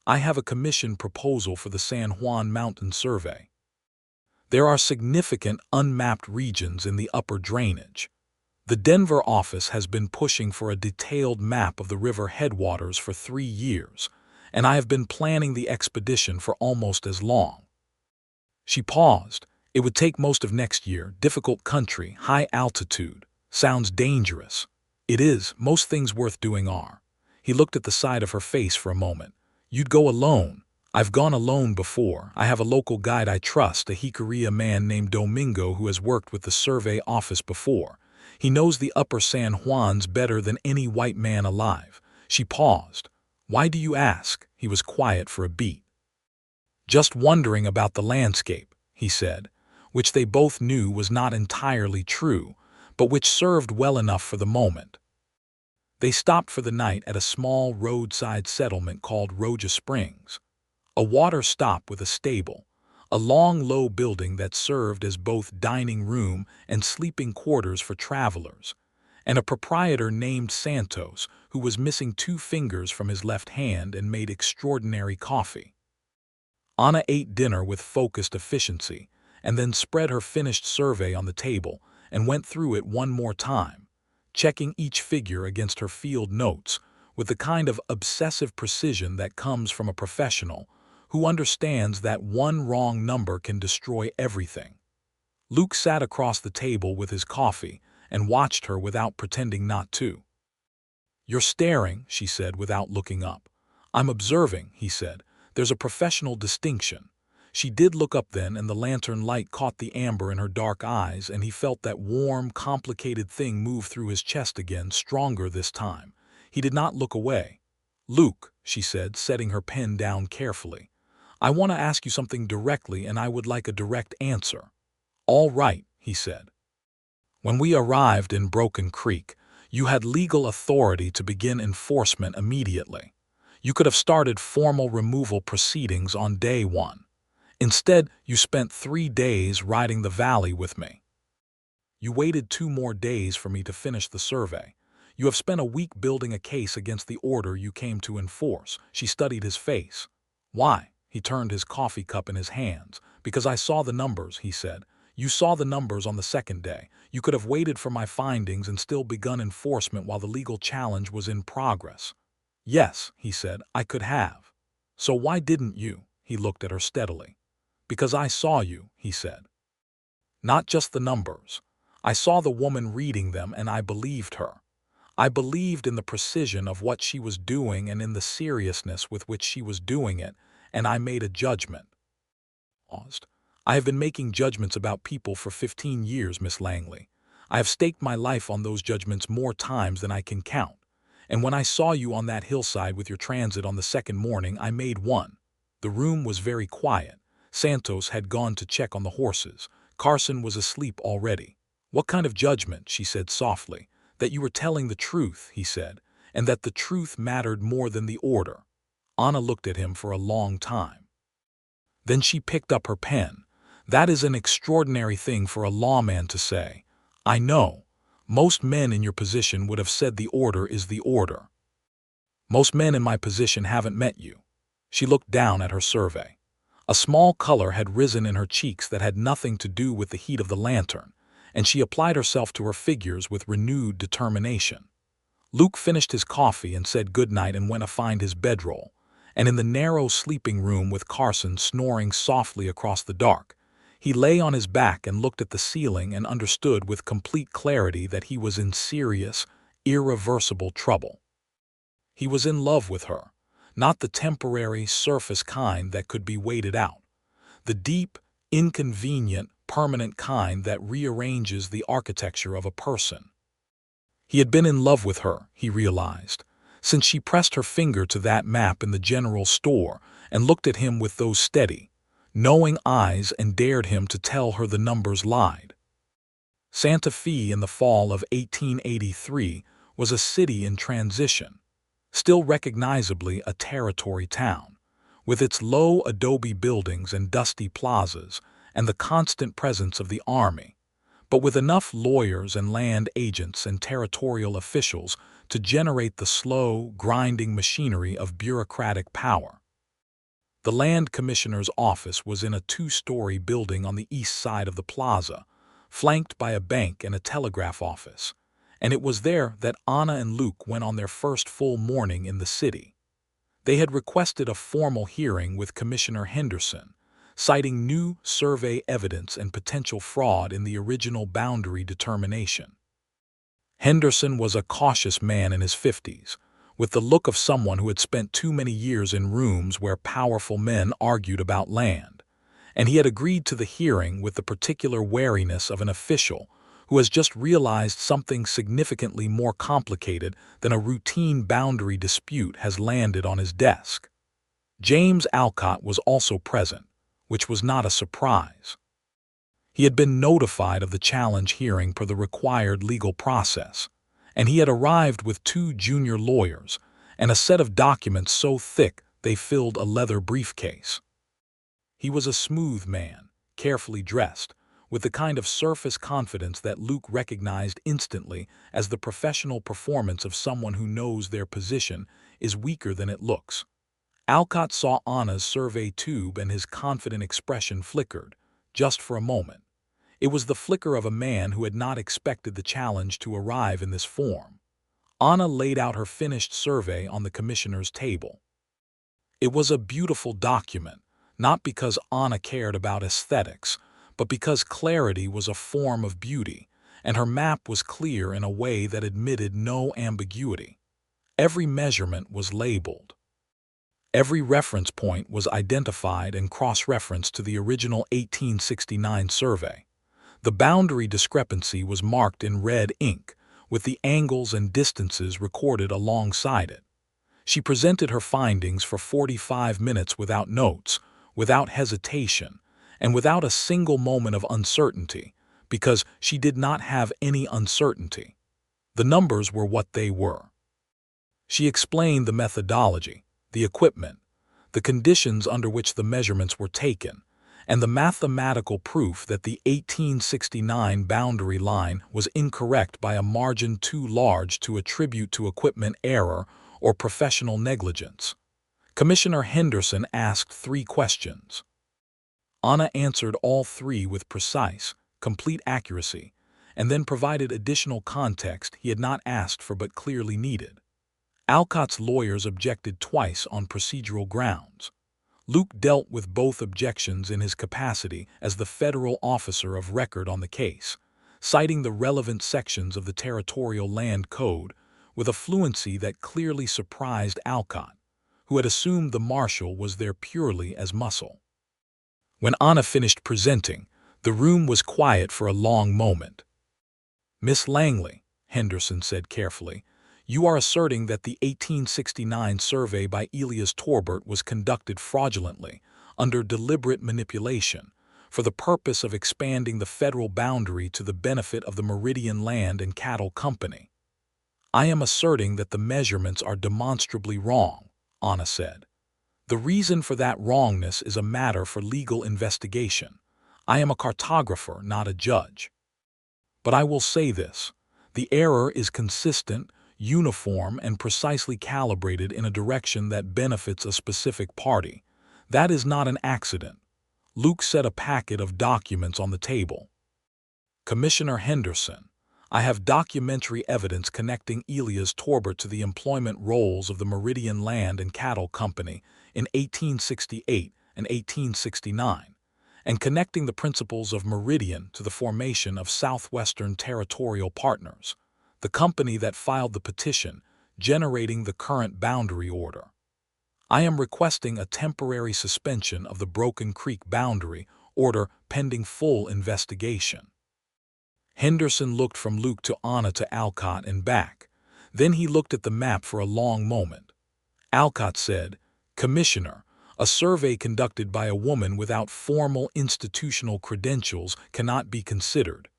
I have a commission proposal for the San Juan Mountain Survey. There are significant unmapped regions in the upper drainage. The Denver office has been pushing for a detailed map of the river headwaters for 3 years, and I have been planning the expedition for almost as long. She paused. It would take most of next year. Difficult country, high altitude. Sounds dangerous. It is. Most things worth doing are. He looked at the side of her face for a moment. You'd go alone. I've gone alone before. I have a local guide I trust, a Jicarilla man named Domingo who has worked with the survey office before. He knows the upper San Juans better than any white man alive. She paused. Why do you ask? He was quiet for a beat. Just wondering about the landscape, he said, which they both knew was not entirely true, but which served well enough for the moment. They stopped for the night at a small roadside settlement called Roja Springs, a water stop with a stable, a long, low building that served as both dining room and sleeping quarters for travelers, and a proprietor named Santos who was missing 2 fingers from his left hand and made extraordinary coffee. Anna ate dinner with focused efficiency and then spread her finished survey on the table and went through it one more time, checking each figure against her field notes with the kind of obsessive precision that comes from a professional who understands that one wrong number can destroy everything. Luke sat across the table with his coffee and watched her without pretending not to. "You're staring," she said without looking up. "I'm observing," he said. "There's a professional distinction." She did look up then, and the lantern light caught the amber in her dark eyes, and he felt that warm, complicated thing move through his chest again, stronger this time. He did not look away. "Luke," she said, setting her pen down carefully, "I want to ask you something directly, and I would like a direct answer." "All right," he said. "When we arrived in Broken Creek, you had legal authority to begin enforcement immediately. You could have started formal removal proceedings on day 1. Instead, you spent 3 days riding the valley with me. You waited 2 more days for me to finish the survey. You have spent a week building a case against the order you came to enforce." She studied his face. "Why?" He turned his coffee cup in his hands. "Because I saw the numbers," he said. "You saw the numbers on the 2nd day. You could have waited for my findings and still begun enforcement while the legal challenge was in progress." "Yes," he said, "I could have." "So why didn't you?" He looked at her steadily. "Because I saw you," he said. "Not just the numbers. I saw the woman reading them and I believed her. I believed in the precision of what she was doing and in the seriousness with which she was doing it, and I made a judgment." Paused. "I have been making judgments about people for 15 years, Miss Langley. I have staked my life on those judgments more times than I can count. And when I saw you on that hillside with your transit on the 2nd morning, I made one." The room was very quiet. Santos had gone to check on the horses. Carson was asleep already. "What kind of judgment?" she said softly. "That you were telling the truth," he said, "and that the truth mattered more than the order." Anna looked at him for a long time. Then she picked up her pen. "That is an extraordinary thing for a lawman to say. I know. Most men in your position would have said the order is the order. Most men in my position haven't met you." She looked down at her survey. A small color had risen in her cheeks that had nothing to do with the heat of the lantern, and she applied herself to her figures with renewed determination. Luke finished his coffee and said goodnight and went to find his bedroll, and in the narrow sleeping room with Carson snoring softly across the dark, he lay on his back and looked at the ceiling and understood with complete clarity that he was in serious, irreversible trouble. He was in love with her, not the temporary, surface kind that could be waited out, the deep, inconvenient, permanent kind that rearranges the architecture of a person. He had been in love with her, he realized, since she pressed her finger to that map in the general store and looked at him with those steady, knowing eyes and dared him to tell her the numbers lied. Santa Fe in the fall of 1883 was a city in transition, still recognizably a territory town, with its low adobe buildings and dusty plazas and the constant presence of the army, but with enough lawyers and land agents and territorial officials to generate the slow, grinding machinery of bureaucratic power. The land commissioner's office was in a 2-story building on the east side of the plaza, flanked by a bank and a telegraph office, and it was there that Anna and Luke went on their first full morning in the city. They had requested a formal hearing with Commissioner Henderson, citing new survey evidence and potential fraud in the original boundary determination. Henderson was a cautious man in his 50s, with the look of someone who had spent too many years in rooms where powerful men argued about land, and he had agreed to the hearing with the particular wariness of an official who has just realized something significantly more complicated than a routine boundary dispute has landed on his desk. James Alcott was also present, which was not a surprise. He had been notified of the challenge hearing per the required legal process, and he had arrived with 2 junior lawyers and a set of documents so thick they filled a leather briefcase. He was a smooth man, carefully dressed, with the kind of surface confidence that Luke recognized instantly as the professional performance of someone who knows their position is weaker than it looks. Alcott saw Anna's survey tube and his confident expression flickered, just for a moment. It was the flicker of a man who had not expected the challenge to arrive in this form. Anna laid out her finished survey on the commissioner's table. It was a beautiful document, not because Anna cared about aesthetics, but because clarity was a form of beauty, and her map was clear in a way that admitted no ambiguity. Every measurement was labeled. Every reference point was identified and cross-referenced to the original 1869 survey. The boundary discrepancy was marked in red ink, with the angles and distances recorded alongside it. She presented her findings for 45 minutes without notes, without hesitation, and without a single moment of uncertainty, because she did not have any uncertainty. The numbers were what they were. She explained the methodology, the equipment, the conditions under which the measurements were taken, and the mathematical proof that the 1869 boundary line was incorrect by a margin too large to attribute to equipment error or professional negligence. Commissioner Henderson asked 3 questions. Anna answered all 3 with precise, complete accuracy, and then provided additional context he had not asked for but clearly needed. Alcott's lawyers objected twice on procedural grounds. Luke dealt with both objections in his capacity as the federal officer of record on the case, citing the relevant sections of the Territorial Land Code with a fluency that clearly surprised Alcott, who had assumed the marshal was there purely as muscle. When Anna finished presenting, the room was quiet for a long moment. "Miss Langley," Henderson said carefully, "you are asserting that the 1869 survey by Elias Torbert was conducted fraudulently, under deliberate manipulation, for the purpose of expanding the federal boundary to the benefit of the Meridian Land and Cattle Company." "I am asserting that the measurements are demonstrably wrong," Anna said. "The reason for that wrongness is a matter for legal investigation. I am a cartographer, not a judge. But I will say this: the error is consistent, uniform, and precisely calibrated in a direction that benefits a specific party. That is not an accident." Luke set a packet of documents on the table. "Commissioner Henderson, I have documentary evidence connecting Elias Torbert to the employment roles of the Meridian Land and Cattle Company in 1868 and 1869, and connecting the principles of Meridian to the formation of Southwestern Territorial Partners, the company that filed the petition generating the current boundary order. I am requesting a temporary suspension of the Broken Creek boundary order pending full investigation." Henderson looked from Luke to Anna to Alcott and back. Then he looked at the map for a long moment. Alcott said, "Commissioner, a survey conducted by a woman without formal institutional credentials cannot be considered."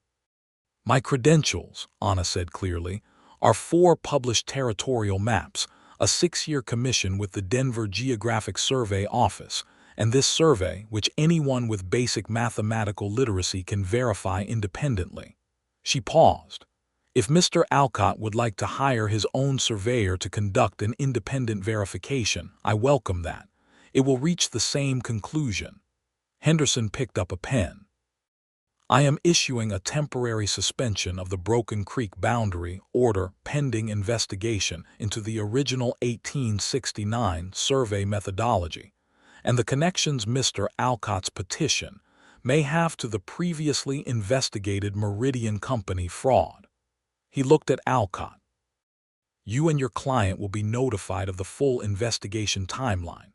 "My credentials," Anna said clearly, "are 4 published territorial maps, a 6-year commission with the Denver Geographic Survey Office, and this survey, which anyone with basic mathematical literacy can verify independently." She paused. "If Mr. Alcott would like to hire his own surveyor to conduct an independent verification, I welcome that. It will reach the same conclusion." Henderson picked up a pen. "I am issuing a temporary suspension of the Broken Creek boundary order pending investigation into the original 1869 survey methodology, and the connections Mr. Alcott's petition may have to the previously investigated Meridian Company fraud." He looked at Alcott. "You and your client will be notified of the full investigation timeline."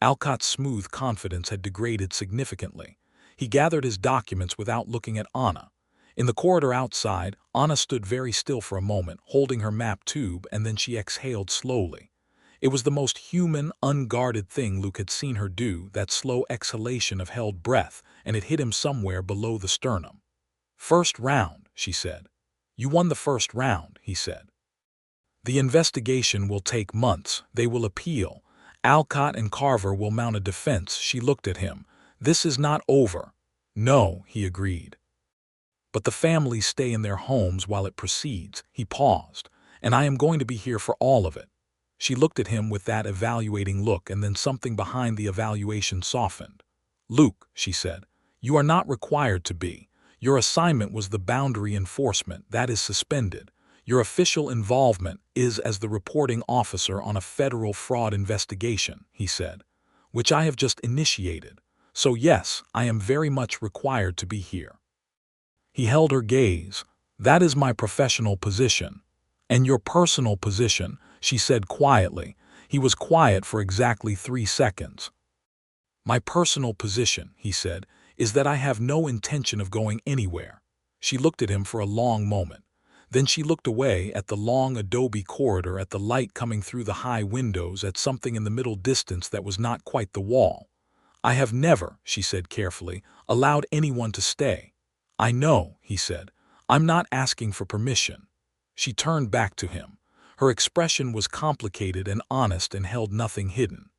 Alcott's smooth confidence had degraded significantly. He gathered his documents without looking at Anna. In the corridor outside, Anna stood very still for a moment, holding her map tube, and then she exhaled slowly. It was the most human, unguarded thing Luke had seen her do, that slow exhalation of held breath, and it hit him somewhere below the sternum. "First round," she said. "You won the first round," he said. The investigation will take months. They will appeal. Alcott and Carver will mount a defense. She looked at him. This is not over. No, he agreed. But the families stay in their homes while it proceeds. He paused. And I am going to be here for all of it. She looked at him with that evaluating look, and then something behind the evaluation softened. Luke, she said, you are not required to be. Your assignment was the boundary enforcement. That is suspended. Your official involvement is as the reporting officer on a federal fraud investigation, he said, which I have just initiated. So yes, I am very much required to be here. He held her gaze. That is my professional position. And your personal position, she said quietly. He was quiet for exactly 3 seconds. My personal position, he said, is that I have no intention of going anywhere. She looked at him for a long moment. Then she looked away at the long adobe corridor, at the light coming through the high windows, at something in the middle distance that was not quite the wall. I have never, she said carefully, allowed anyone to stay. I know, he said. I'm not asking for permission. She turned back to him. Her expression was complicated and honest and held nothing hidden.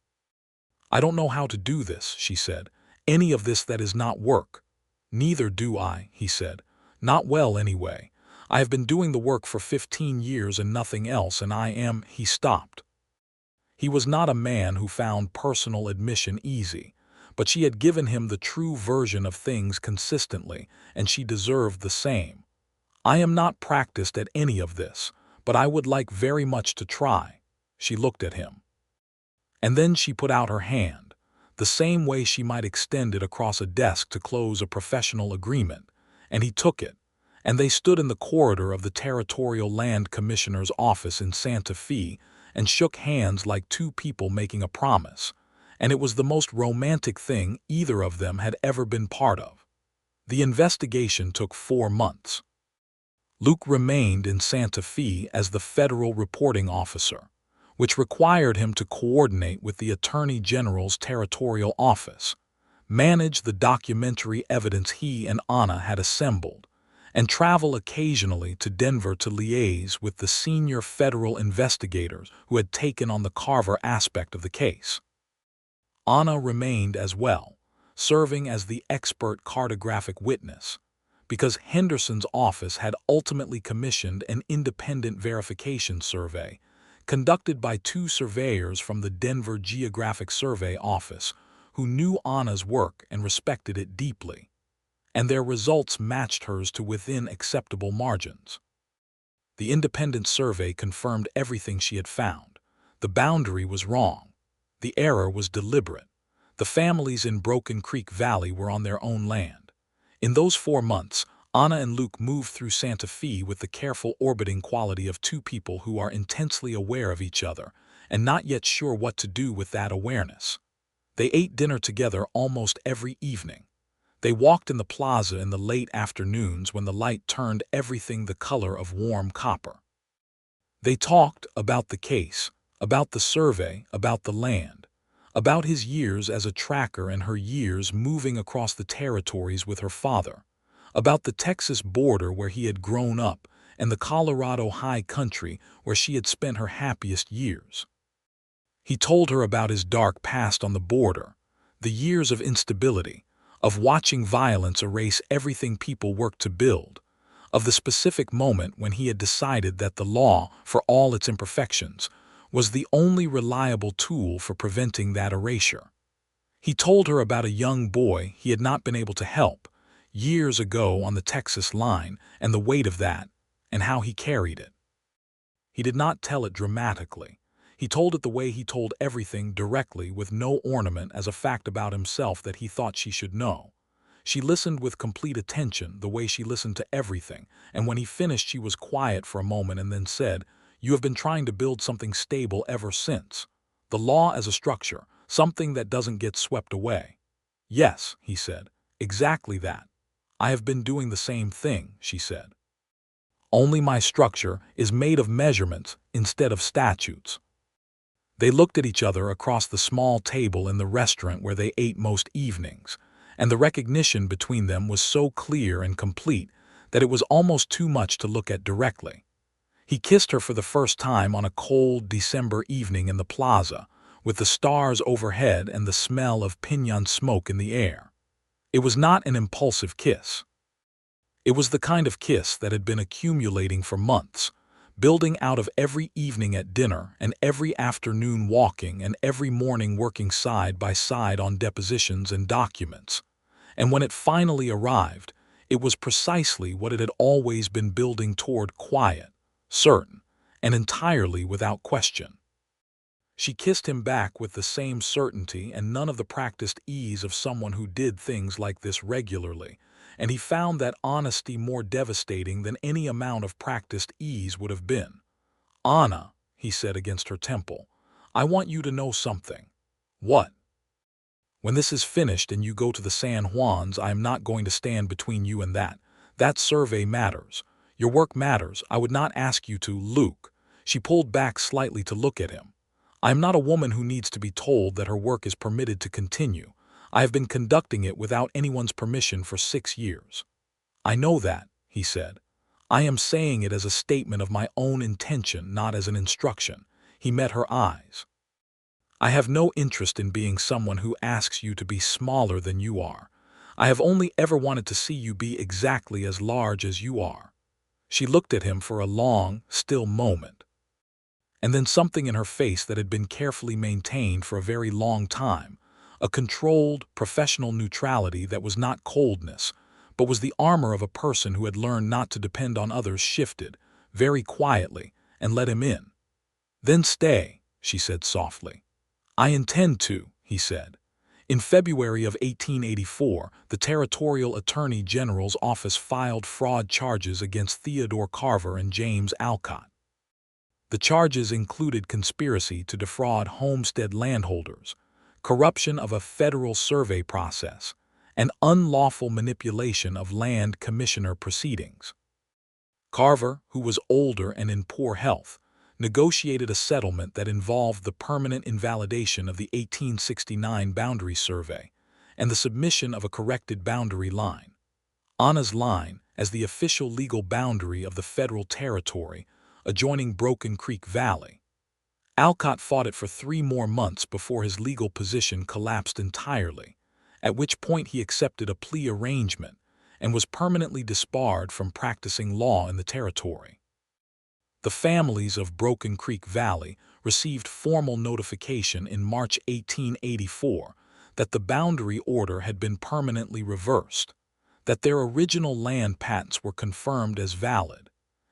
I don't know how to do this, she said. Any of this that is not work. Neither do I, he said. Not well, anyway. I have been doing the work for 15 years and nothing else, and he stopped. He was not a man who found personal admission easy, but she had given him the true version of things consistently, and she deserved the same. I am not practiced at any of this, but I would like very much to try. She looked at him. And then she put out her hand, the same way she might extend it across a desk to close a professional agreement, and he took it. And they stood in the corridor of the Territorial Land Commissioner's office in Santa Fe and shook hands like two people making a promise, and it was the most romantic thing either of them had ever been part of. The investigation took 4 months. Luke remained in Santa Fe as the federal reporting officer, which required him to coordinate with the Attorney General's territorial office, manage the documentary evidence he and Anna had assembled, and travel occasionally to Denver to liaise with the senior federal investigators who had taken on the Carver aspect of the case. Anna remained as well, serving as the expert cartographic witness, because Henderson's office had ultimately commissioned an independent verification survey conducted by 2 surveyors from the Denver Geographic Survey Office who knew Anna's work and respected it deeply, and their results matched hers to within acceptable margins. The independent survey confirmed everything she had found. The boundary was wrong. The error was deliberate. The families in Broken Creek Valley were on their own land. In those 4 months, Anna and Luke moved through Santa Fe with the careful orbiting quality of 2 people who are intensely aware of each other and not yet sure what to do with that awareness. They ate dinner together almost every evening. They walked in the plaza in the late afternoons when the light turned everything the color of warm copper. They talked about the case, about the survey, about the land, about his years as a tracker and her years moving across the territories with her father, about the Texas border where he had grown up and the Colorado high country where she had spent her happiest years. He told her about his dark past on the border, the years of instability, of watching violence erase everything people worked to build, of the specific moment when he had decided that the law, for all its imperfections, was the only reliable tool for preventing that erasure. He told her about a young boy he had not been able to help, years ago on the Texas line, and the weight of that, and how he carried it. He did not tell it dramatically. He told it the way he told everything, directly, with no ornament, as a fact about himself that he thought she should know. She listened with complete attention, the way she listened to everything, and when he finished she was quiet for a moment and then said, "You have been trying to build something stable ever since. The law as a structure, something that doesn't get swept away." "Yes," he said, "exactly that. I have been doing the same thing," she said. "Only my structure is made of measurements instead of statutes." They looked at each other across the small table in the restaurant where they ate most evenings, and the recognition between them was so clear and complete that it was almost too much to look at directly. He kissed her for the first time on a cold December evening in the plaza, with the stars overhead and the smell of piñon smoke in the air. It was not an impulsive kiss. It was the kind of kiss that had been accumulating for months, building out of every evening at dinner and every afternoon walking and every morning working side by side on depositions and documents. And when it finally arrived, it was precisely what it had always been building toward: quiet, certain, and entirely without question. She kissed him back with the same certainty and none of the practiced ease of someone who did things like this regularly, and he found that honesty more devastating than any amount of practiced ease would have been. "Anna," he said against her temple, "I want you to know something." "What?" "When this is finished and you go to the San Juans, I am not going to stand between you and that. That survey matters. Your work matters. I would not ask you to, Luke." She pulled back slightly to look at him. "I am not a woman who needs to be told that her work is permitted to continue. I have been conducting it without anyone's permission for 6 years." "I know that," he said. "I am saying it as a statement of my own intention, not as an instruction." He met her eyes. "I have no interest in being someone who asks you to be smaller than you are. I have only ever wanted to see you be exactly as large as you are." She looked at him for a long, still moment. And then something in her face that had been carefully maintained for a very long time, a controlled, professional neutrality that was not coldness, but was the armor of a person who had learned not to depend on others, shifted, very quietly, and let him in. "Then stay," she said softly. "I intend to," he said. In February of 1884, the Territorial Attorney General's office filed fraud charges against Theodore Carver and James Alcott. The charges included conspiracy to defraud homestead landholders, corruption of a federal survey process, and unlawful manipulation of land commissioner proceedings. Carver, who was older and in poor health, negotiated a settlement that involved the permanent invalidation of the 1869 boundary survey and the submission of a corrected boundary line. Anna's line, as the official legal boundary of the federal territory adjoining Broken Creek Valley. Alcott fought it for 3 more months before his legal position collapsed entirely, at which point he accepted a plea arrangement and was permanently disbarred from practicing law in the territory. The families of Broken Creek Valley received formal notification in March 1884 that the boundary order had been permanently reversed, that their original land patents were confirmed as valid,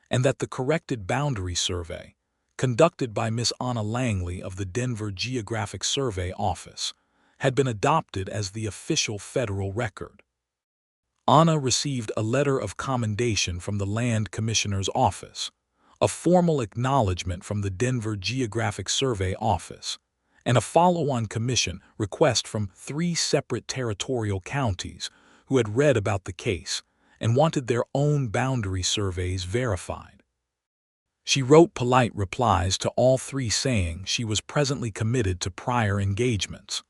and that the corrected boundary survey, conducted by Miss Anna Langley of the Denver Geographic Survey Office, had been adopted as the official federal record. Anna received a letter of commendation from the Land Commissioner's Office, a formal acknowledgement from the Denver Geographic Survey Office, and a follow-on commission request from 3 separate territorial counties who had read about the case and wanted their own boundary surveys verified. She wrote polite replies to all 3 saying she was presently committed to prior engagements.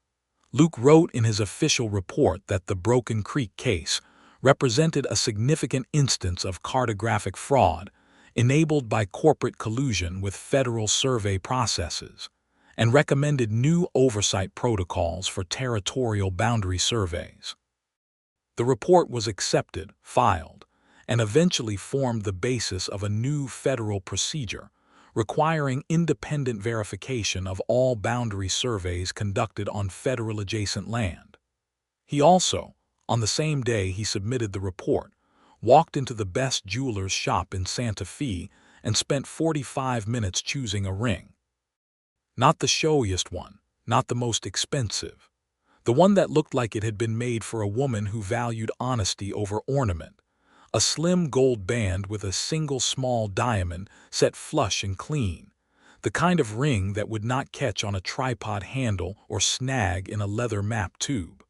Luke wrote in his official report that the Broken Creek case represented a significant instance of cartographic fraud enabled by corporate collusion with federal survey processes, and recommended new oversight protocols for territorial boundary surveys. The report was accepted, filed, and eventually formed the basis of a new federal procedure requiring independent verification of all boundary surveys conducted on federal adjacent land. He also, on the same day he submitted the report, walked into the best jeweler's shop in Santa Fe and spent 45 minutes choosing a ring. Not the showiest one, not the most expensive. The one that looked like it had been made for a woman who valued honesty over ornament. A slim gold band with a single small diamond set flush and clean. The kind of ring that would not catch on a tripod handle or snag in a leather map tube.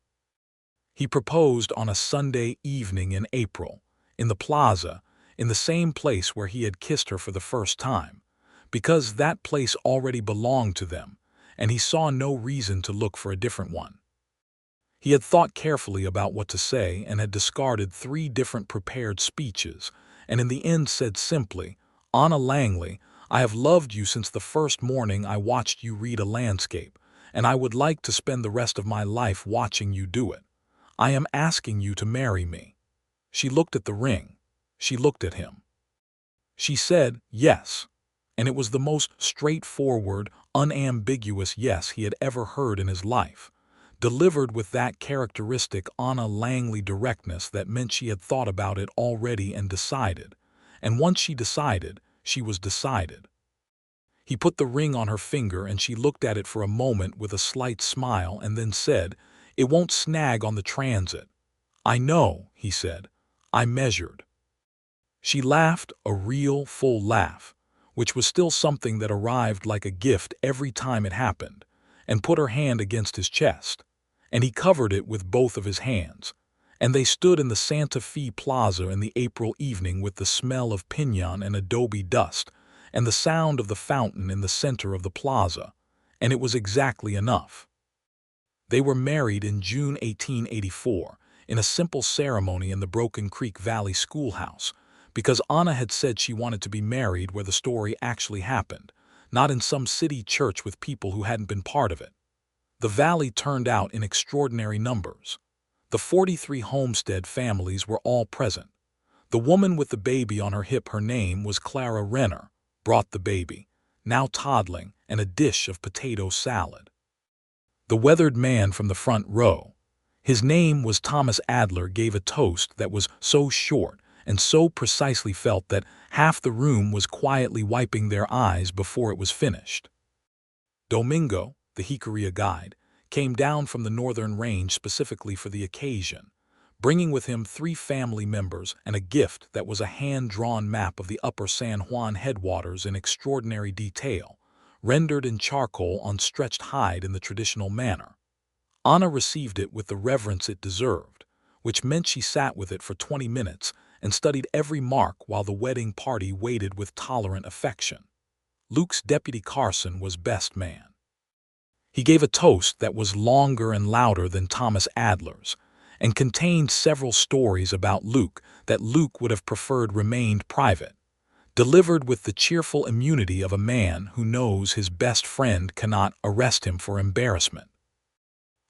He proposed on a Sunday evening in April, in the plaza, in the same place where he had kissed her for the first time, because that place already belonged to them, and he saw no reason to look for a different one. He had thought carefully about what to say and had discarded 3 different prepared speeches, and in the end said simply, Anna Langley, I have loved you since the first morning I watched you read a landscape, and I would like to spend the rest of my life watching you do it. I am asking you to marry me." She looked at the ring. She looked at him. She said yes, and it was the most straightforward, unambiguous yes he had ever heard in his life, delivered with that characteristic Anna Langley directness that meant she had thought about it already and decided. And once she decided, she was decided. He put the ring on her finger and she looked at it for a moment with a slight smile and then said, "It won't snag on the transit." "I know," he said. "I measured." She laughed, a real, full laugh, which was still something that arrived like a gift every time it happened, and put her hand against his chest, and he covered it with both of his hands, and they stood in the Santa Fe Plaza in the April evening with the smell of piñon and adobe dust, and the sound of the fountain in the center of the plaza, and it was exactly enough. They were married in June 1884, in a simple ceremony in the Broken Creek Valley schoolhouse, because Anna had said she wanted to be married where the story actually happened, not in some city church with people who hadn't been part of it. The valley turned out in extraordinary numbers. The 43 Homestead families were all present. The woman with the baby on her hip, her name was Clara Renner, brought the baby, now toddling, and a dish of potato salad. The weathered man from the front row, his name was Thomas Adler, gave a toast that was so short and so precisely felt that half the room was quietly wiping their eyes before it was finished. Domingo, the Jicarilla guide, came down from the northern range specifically for the occasion, bringing with him 3 family members and a gift that was a hand-drawn map of the upper San Juan headwaters in extraordinary detail, rendered in charcoal on stretched hide in the traditional manner. Anna received it with the reverence it deserved, which meant she sat with it for 20 minutes and studied every mark while the wedding party waited with tolerant affection. Luke's deputy Carson was best man. He gave a toast that was longer and louder than Thomas Adler's, and contained several stories about Luke that Luke would have preferred remained private, delivered with the cheerful immunity of a man who knows his best friend cannot arrest him for embarrassment.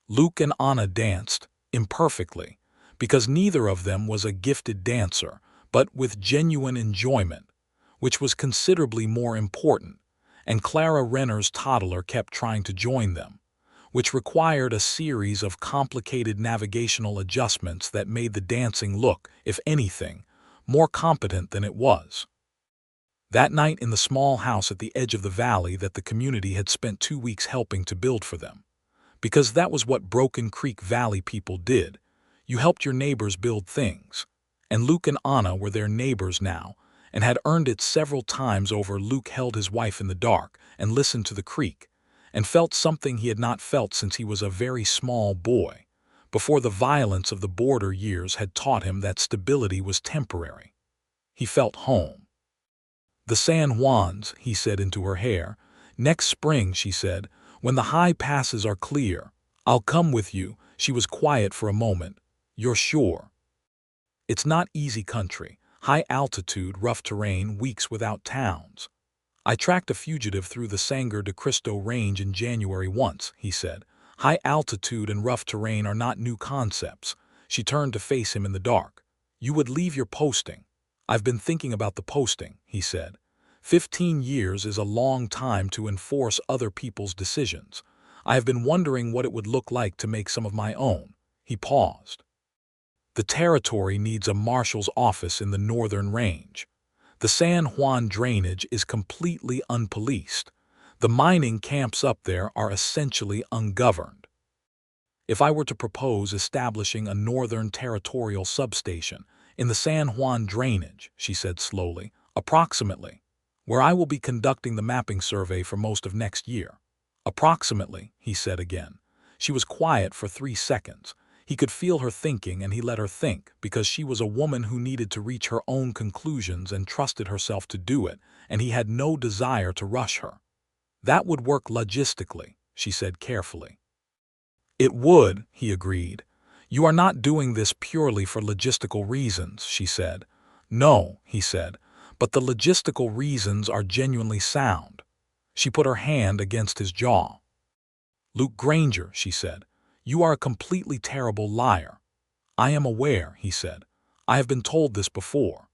Luke and Anna danced, imperfectly, because neither of them was a gifted dancer, but with genuine enjoyment, which was considerably more important, and Clara Renner's toddler kept trying to join them, which required a series of complicated navigational adjustments that made the dancing look, if anything, more competent than it was. That night in the small house at the edge of the valley that the community had spent 2 weeks helping to build for them, because that was what Broken Creek Valley people did, you helped your neighbors build things, and Luke and Anna were their neighbors now, and had earned it several times over. Luke held his wife in the dark and listened to the creek, and felt something he had not felt since he was a very small boy, before the violence of the border years had taught him that stability was temporary. He felt home. "The San Juans," he said into her hair. "Next spring," she said, "when the high passes are clear, I'll come with you." She was quiet for a moment. "You're sure?" "It's not easy country, high altitude, rough terrain, weeks without towns. I tracked a fugitive through the Sangre de Cristo range in January once," he said. "High altitude and rough terrain are not new concepts." She turned to face him in the dark. "You would leave your posting." "I've been thinking about the posting," he said. 15 years is a long time to enforce other people's decisions. I have been wondering what it would look like to make some of my own." He paused. "The territory needs a marshal's office in the northern range. The San Juan drainage is completely unpoliced. The mining camps up there are essentially ungoverned. If I were to propose establishing a northern territorial substation in the San Juan drainage," she said slowly, "approximately, where I will be conducting the mapping survey for most of next year." "Approximately," he said again. She was quiet for 3 seconds. He could feel her thinking, and he let her think, because she was a woman who needed to reach her own conclusions and trusted herself to do it, and he had no desire to rush her. "That would work logistically," she said carefully. "It would," he agreed. "You are not doing this purely for logistical reasons," she said. "No," he said, but the logistical reasons are genuinely sound. She put her hand against his jaw. Luke Granger, she said, you are a completely terrible liar. I am aware, he said. I have been told this before.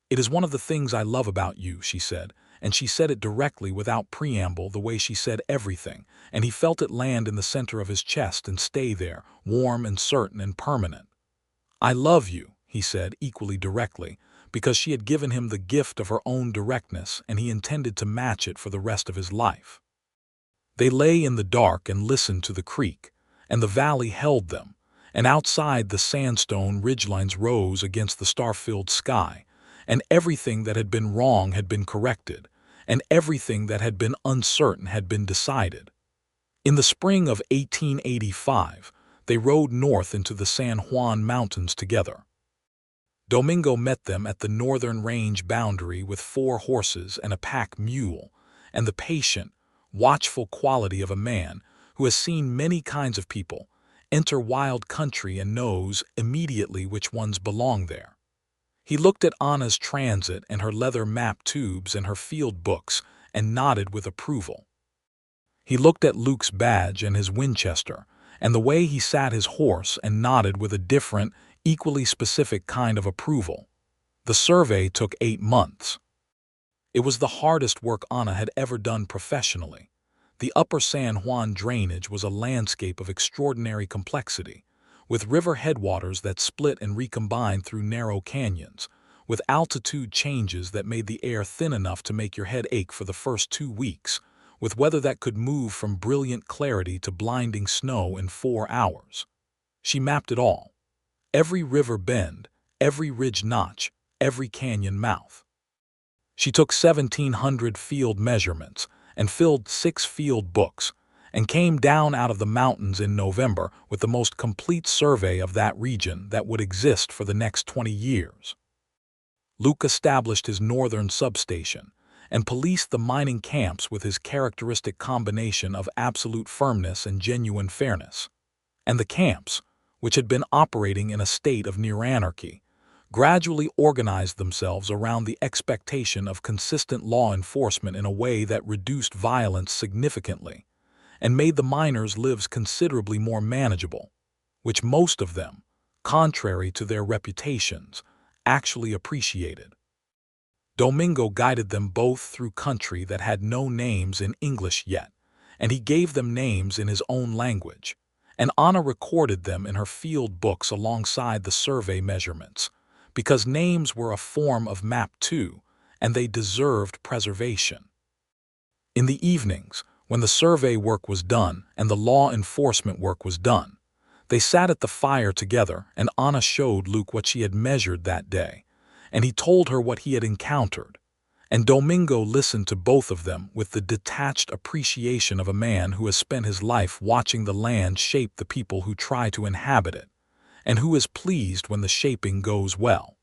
It is one of the things I love about you, she said, and she said it directly without preamble the way she said everything, and he felt it land in the center of his chest and stay there, warm and certain and permanent. I love you, he said equally directly, because she had given him the gift of her own directness and he intended to match it for the rest of his life. They lay in the dark and listened to the creek, and the valley held them, and outside the sandstone ridgelines rose against the star-filled sky, and everything that had been wrong had been corrected, and everything that had been uncertain had been decided. In the spring of 1885, they rode north into the San Juan Mountains together. Domingo met them at the northern range boundary with 4 horses and a pack mule, and the patient, watchful quality of a man who has seen many kinds of people enter wild country and knows immediately which ones belong there. He looked at Anna's transit and her leather map tubes and her field books and nodded with approval. He looked at Luke's badge and his Winchester and the way he sat his horse and nodded with a different, equally specific kind of approval. The survey took 8 months. It was the hardest work Anna had ever done professionally. The upper San Juan drainage was a landscape of extraordinary complexity, with river headwaters that split and recombined through narrow canyons, with altitude changes that made the air thin enough to make your head ache for the first 2 weeks, with weather that could move from brilliant clarity to blinding snow in 4 hours. She mapped it all. Every river bend, every ridge notch, every canyon mouth. She took 1,700 field measurements and filled 6 field books, and came down out of the mountains in November with the most complete survey of that region that would exist for the next 20 years. Luke established his northern substation and policed the mining camps with his characteristic combination of absolute firmness and genuine fairness. And the camps, which had been operating in a state of near anarchy, gradually organized themselves around the expectation of consistent law enforcement in a way that reduced violence significantly and made the miners' lives considerably more manageable, which most of them, contrary to their reputations, actually appreciated. Domingo guided them both through country that had no names in English yet, and he gave them names in his own language, and Anna recorded them in her field books alongside the survey measurements, because names were a form of map too, and they deserved preservation. In the evenings, when the survey work was done and the law enforcement work was done, they sat at the fire together and Anna showed Luke what she had measured that day, and he told her what he had encountered, and Domingo listened to both of them with the detached appreciation of a man who has spent his life watching the land shape the people who try to inhabit it, and who is pleased when the shaping goes well.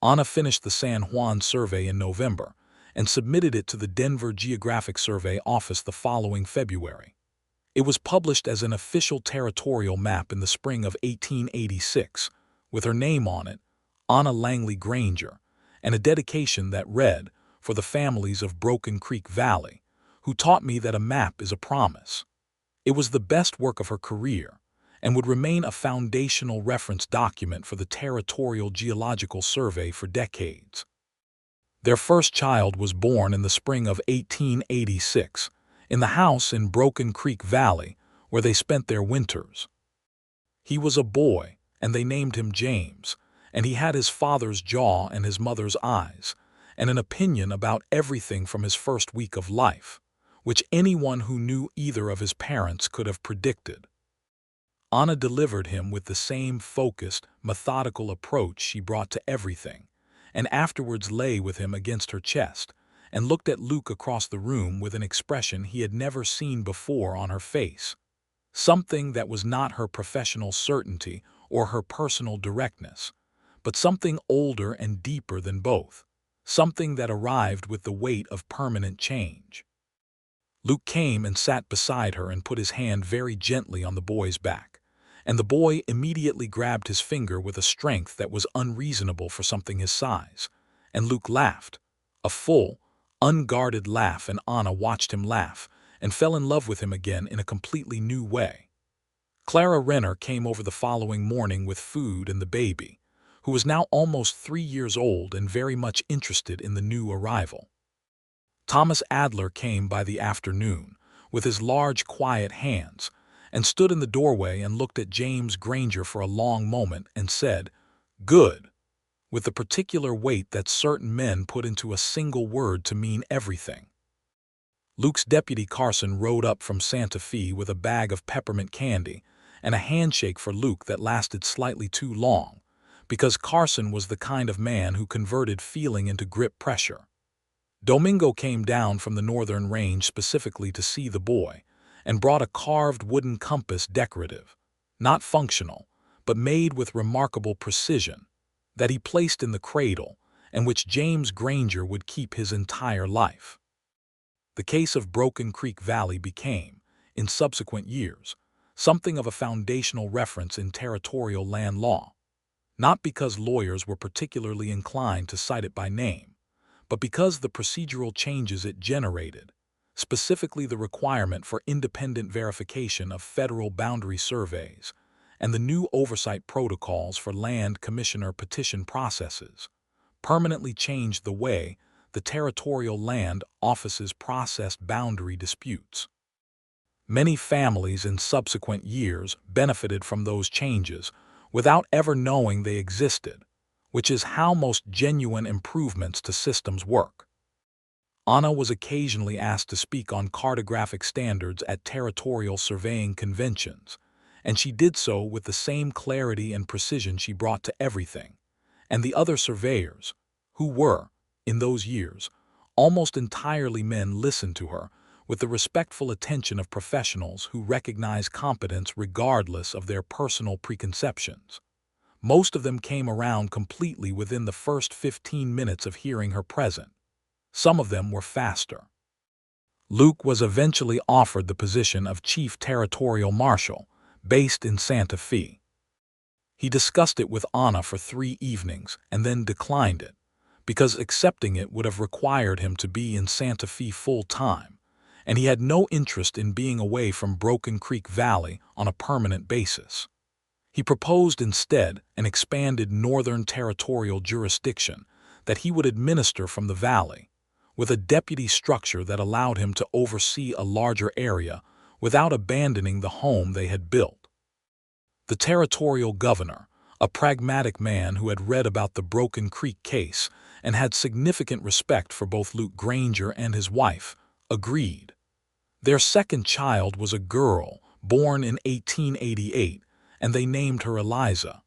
Anna finished the San Juan survey in November and submitted it to the Denver Geographic Survey Office the following February. It was published as an official territorial map in the spring of 1886, with her name on it, Anna Langley Granger, and a dedication that read, "For the families of Broken Creek Valley, who taught me that a map is a promise." It was the best work of her career, and would remain a foundational reference document for the Territorial Geological Survey for decades. Their first child was born in the spring of 1886, in the house in Broken Creek Valley, where they spent their winters. He was a boy, and they named him James, and he had his father's jaw and his mother's eyes, and an opinion about everything from his first week of life, which anyone who knew either of his parents could have predicted. Anna delivered him with the same focused, methodical approach she brought to everything, and afterwards lay with him against her chest and looked at Luke across the room with an expression he had never seen before on her face, something that was not her professional certainty or her personal directness, but something older and deeper than both, something that arrived with the weight of permanent change. Luke came and sat beside her and put his hand very gently on the boy's back, and the boy immediately grabbed his finger with a strength that was unreasonable for something his size, and Luke laughed. A full, unguarded laugh, and Anna watched him laugh and fell in love with him again in a completely new way. Clara Renner came over the following morning with food and the baby, who was now almost 3 years old and very much interested in the new arrival. Thomas Adler came by the afternoon, with his large, quiet hands, and stood in the doorway and looked at James Granger for a long moment and said, "Good," with the particular weight that certain men put into a single word to mean everything. Luke's deputy Carson rode up from Santa Fe with a bag of peppermint candy and a handshake for Luke that lasted slightly too long, because Carson was the kind of man who converted feeling into grip pressure. Domingo came down from the northern range specifically to see the boy and brought a carved wooden compass, decorative, not functional, but made with remarkable precision, that he placed in the cradle and which James Granger would keep his entire life. The case of Broken Creek Valley became, in subsequent years, something of a foundational reference in territorial land law, not because lawyers were particularly inclined to cite it by name, but because the procedural changes it generated, specifically the requirement for independent verification of federal boundary surveys and the new oversight protocols for land commissioner petition processes, permanently changed the way the territorial land offices processed boundary disputes. Many families in subsequent years benefited from those changes without ever knowing they existed, which is how most genuine improvements to systems work. Anna was occasionally asked to speak on cartographic standards at territorial surveying conventions, and she did so with the same clarity and precision she brought to everything, and the other surveyors, who were, in those years, almost entirely men, listened to her with the respectful attention of professionals who recognize competence regardless of their personal preconceptions. Most of them came around completely within the first 15 minutes of hearing her present. Some of them were faster. Luke was eventually offered the position of Chief Territorial Marshal, based in Santa Fe. He discussed it with Anna for 3 evenings and then declined it, because accepting it would have required him to be in Santa Fe full-time, and he had no interest in being away from Broken Creek Valley on a permanent basis. He proposed instead an expanded Northern Territorial jurisdiction that he would administer from the valley, with a deputy structure that allowed him to oversee a larger area without abandoning the home they had built. The territorial governor, a pragmatic man who had read about the Broken Creek case and had significant respect for both Luke Granger and his wife, agreed. Their second child was a girl born in 1888, and they named her Eliza.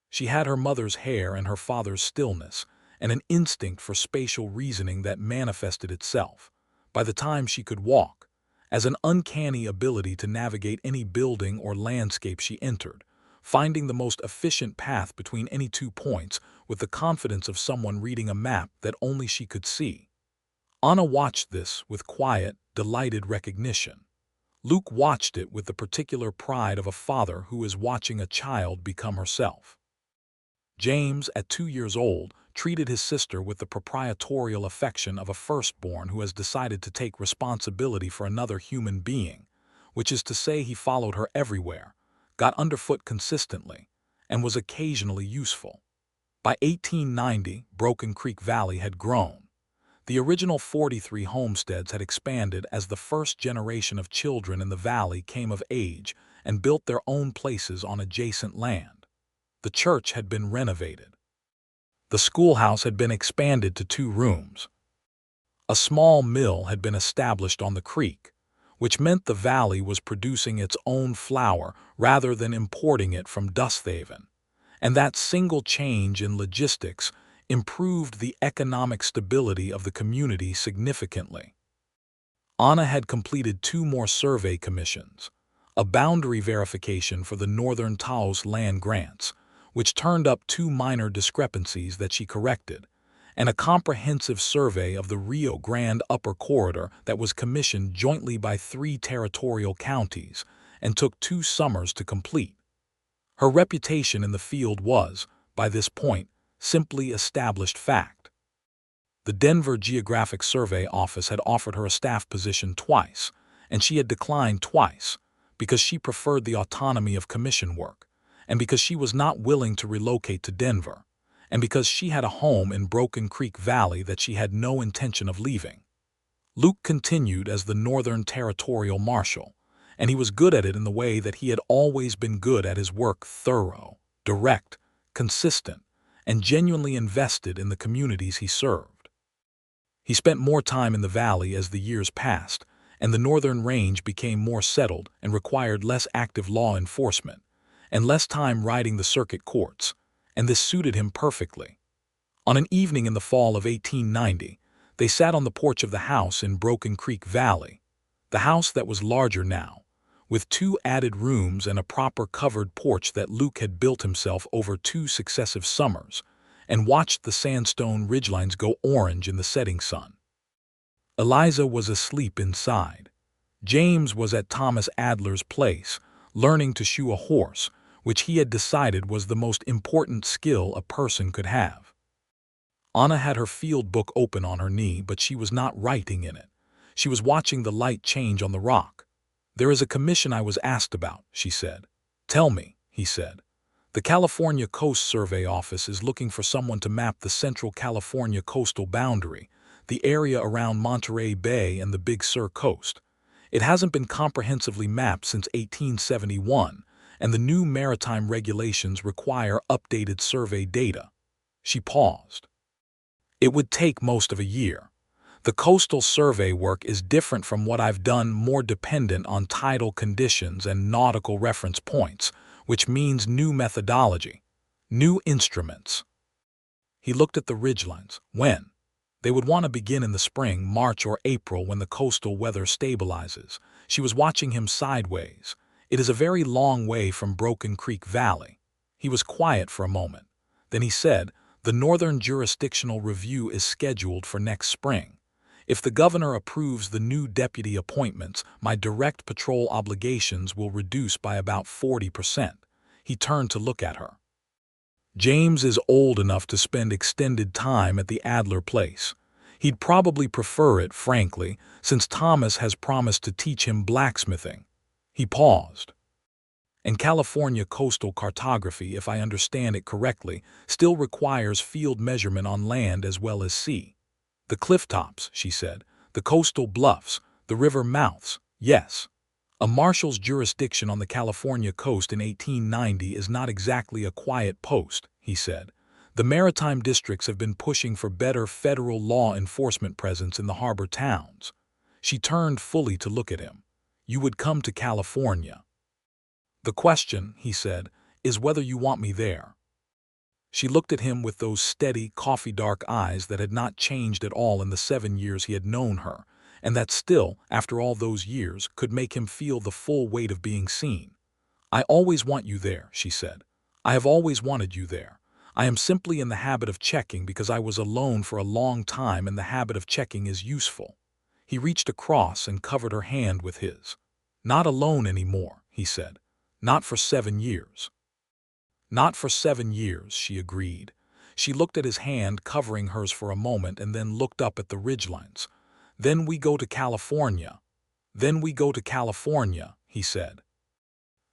She had her mother's hair and her father's stillness, and an instinct for spatial reasoning that manifested itself, by the time she could walk, as an uncanny ability to navigate any building or landscape she entered, finding the most efficient path between any 2 points with the confidence of someone reading a map that only she could see. Anna watched this with quiet, delighted recognition. Luke watched it with the particular pride of a father who is watching a child become herself. James, at 2 years old, treated his sister with the proprietorial affection of a firstborn who has decided to take responsibility for another human being, which is to say he followed her everywhere, got underfoot consistently, and was occasionally useful. By 1890, Broken Creek Valley had grown. The original 43 homesteads had expanded as the first generation of children in the valley came of age and built their own places on adjacent land. The church had been renovated. The schoolhouse had been expanded to 2 rooms. A small mill had been established on the creek, which meant the valley was producing its own flour rather than importing it from Dusthaven, and that single change in logistics improved the economic stability of the community significantly. Anna had completed 2 more survey commissions, a boundary verification for the Northern Taos land grants, which turned up 2 minor discrepancies that she corrected, and a comprehensive survey of the Rio Grande Upper Corridor that was commissioned jointly by 3 territorial counties and took 2 summers to complete. Her reputation in the field was, by this point, simply established fact. The Denver Geographic Survey Office had offered her a staff position twice, and she had declined twice because she preferred the autonomy of commission work, and because she was not willing to relocate to Denver, and because she had a home in Broken Creek Valley that she had no intention of leaving. Luke continued as the Northern Territorial Marshal, and he was good at it in the way that he had always been good at his work: thorough, direct, consistent, and genuinely invested in the communities he served. He spent more time in the valley as the years passed, and the northern range became more settled and required less active law enforcement, and less time riding the circuit courts, and this suited him perfectly. On an evening in the fall of 1890, they sat on the porch of the house in Broken Creek Valley, the house that was larger now, with 2 added rooms and a proper covered porch that Luke had built himself over 2 successive summers, and watched the sandstone ridgelines go orange in the setting sun. Eliza was asleep inside. James was at Thomas Adler's place, learning to shoe a horse, which he had decided was the most important skill a person could have. Anna had her field book open on her knee, but she was not writing in it. She was watching the light change on the rock. "There is a commission I was asked about," she said. "Tell me," he said. "The California Coast Survey Office is looking for someone to map the Central California coastal boundary, the area around Monterey Bay and the Big Sur coast. It hasn't been comprehensively mapped since 1871, and the new maritime regulations require updated survey data." She paused. "It would take most of a year. The coastal survey work is different from what I've done, more dependent on tidal conditions and nautical reference points, which means new methodology, new instruments." He looked at the ridgelines. "When?" "They would want to begin in the spring, March or April, when the coastal weather stabilizes." She was watching him sideways. "It is a very long way from Broken Creek Valley." He was quiet for a moment. Then he said, "The Northern Jurisdictional Review is scheduled for next spring. If the governor approves the new deputy appointments, my direct patrol obligations will reduce by about 40%. He turned to look at her. "James is old enough to spend extended time at the Adler place. He'd probably prefer it, frankly, since Thomas has promised to teach him blacksmithing." He paused. "And California coastal cartography, if I understand it correctly, still requires field measurement on land as well as sea." "The cliff tops," she said, "the coastal bluffs, the river mouths, yes. A marshal's jurisdiction on the California coast in 1890 is not exactly a quiet post," he said. "The maritime districts have been pushing for better federal law enforcement presence in the harbor towns." She turned fully to look at him. "You would come to California." "The question," he said, "is whether you want me there." She looked at him with those steady, coffee-dark eyes that had not changed at all in the 7 years he had known her, and that still, after all those years, could make him feel the full weight of being seen. "I always want you there," she said. "I have always wanted you there. I am simply in the habit of checking because I was alone for a long time, and the habit of checking is useful." He reached across and covered her hand with his. "Not alone anymore," he said. "Not for 7 years." "Not for 7 years," she agreed. She looked at his hand covering hers for a moment and then looked up at the ridgelines. "Then we go to California." "Then we go to California," he said.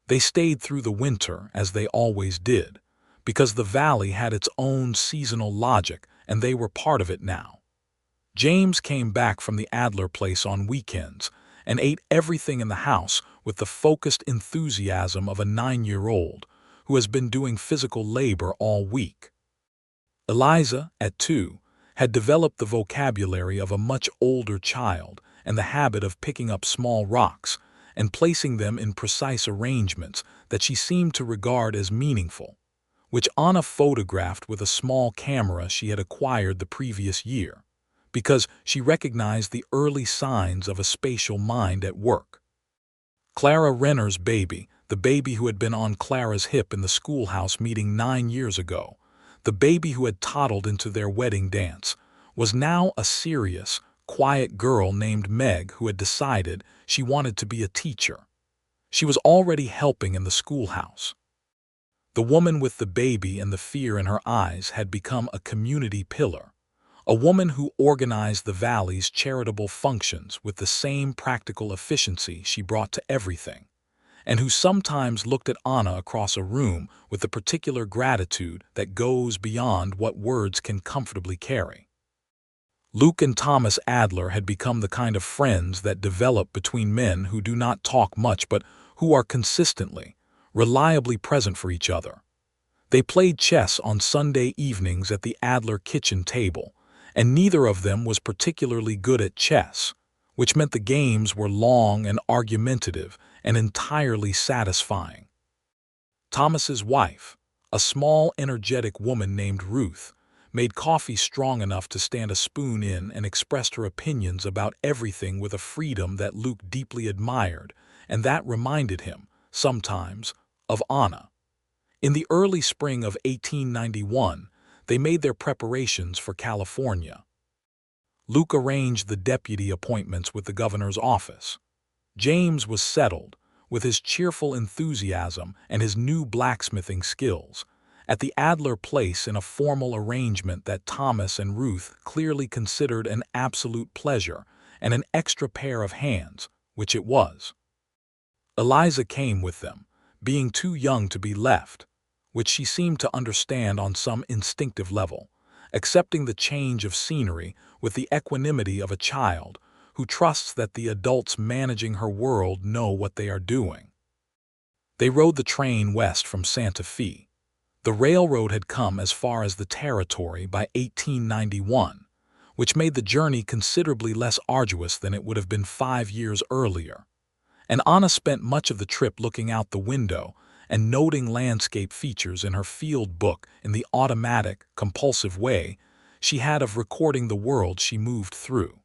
They stayed through the winter, as they always did, because the valley had its own seasonal logic and they were part of it now. James came back from the Adler place on weekends and ate everything in the house with the focused enthusiasm of a 9-year-old who has been doing physical labor all week. Eliza, at 2, had developed the vocabulary of a much older child and the habit of picking up small rocks and placing them in precise arrangements that she seemed to regard as meaningful, which Anna photographed with a small camera she had acquired the previous year, because she recognized the early signs of a spatial mind at work. Clara Renner's baby, the baby who had been on Clara's hip in the schoolhouse meeting 9 years ago, the baby who had toddled into their wedding dance, was now a serious, quiet girl named Meg who had decided she wanted to be a teacher. She was already helping in the schoolhouse. The woman with the baby and the fear in her eyes had become a community pillar. a woman who organized the valley's charitable functions with the same practical efficiency she brought to everything, and who sometimes looked at Anna across a room with the particular gratitude that goes beyond what words can comfortably carry. Luke and Thomas Adler had become the kind of friends that develop between men who do not talk much but who are consistently, reliably present for each other. They played chess on Sunday evenings at the Adler kitchen table, and neither of them was particularly good at chess, which meant the games were long and argumentative and entirely satisfying. Thomas's wife, a small, energetic woman named Ruth, made coffee strong enough to stand a spoon in and expressed her opinions about everything with a freedom that Luke deeply admired, and that reminded him, sometimes, of Anna. In the early spring of 1891, they made their preparations for California. Luke arranged the deputy appointments with the governor's office. James was settled, with his cheerful enthusiasm and his new blacksmithing skills, at the Adler place in a formal arrangement that Thomas and Ruth clearly considered an absolute pleasure and an extra pair of hands, which it was. Eliza came with them, being too young to be left, which she seemed to understand on some instinctive level, accepting the change of scenery with the equanimity of a child who trusts that the adults managing her world know what they are doing. They rode the train west from Santa Fe. The railroad had come as far as the territory by 1891, which made the journey considerably less arduous than it would have been 5 years earlier. And Anna spent much of the trip looking out the window and noting landscape features in her field book in the automatic, compulsive way she had of recording the world she moved through.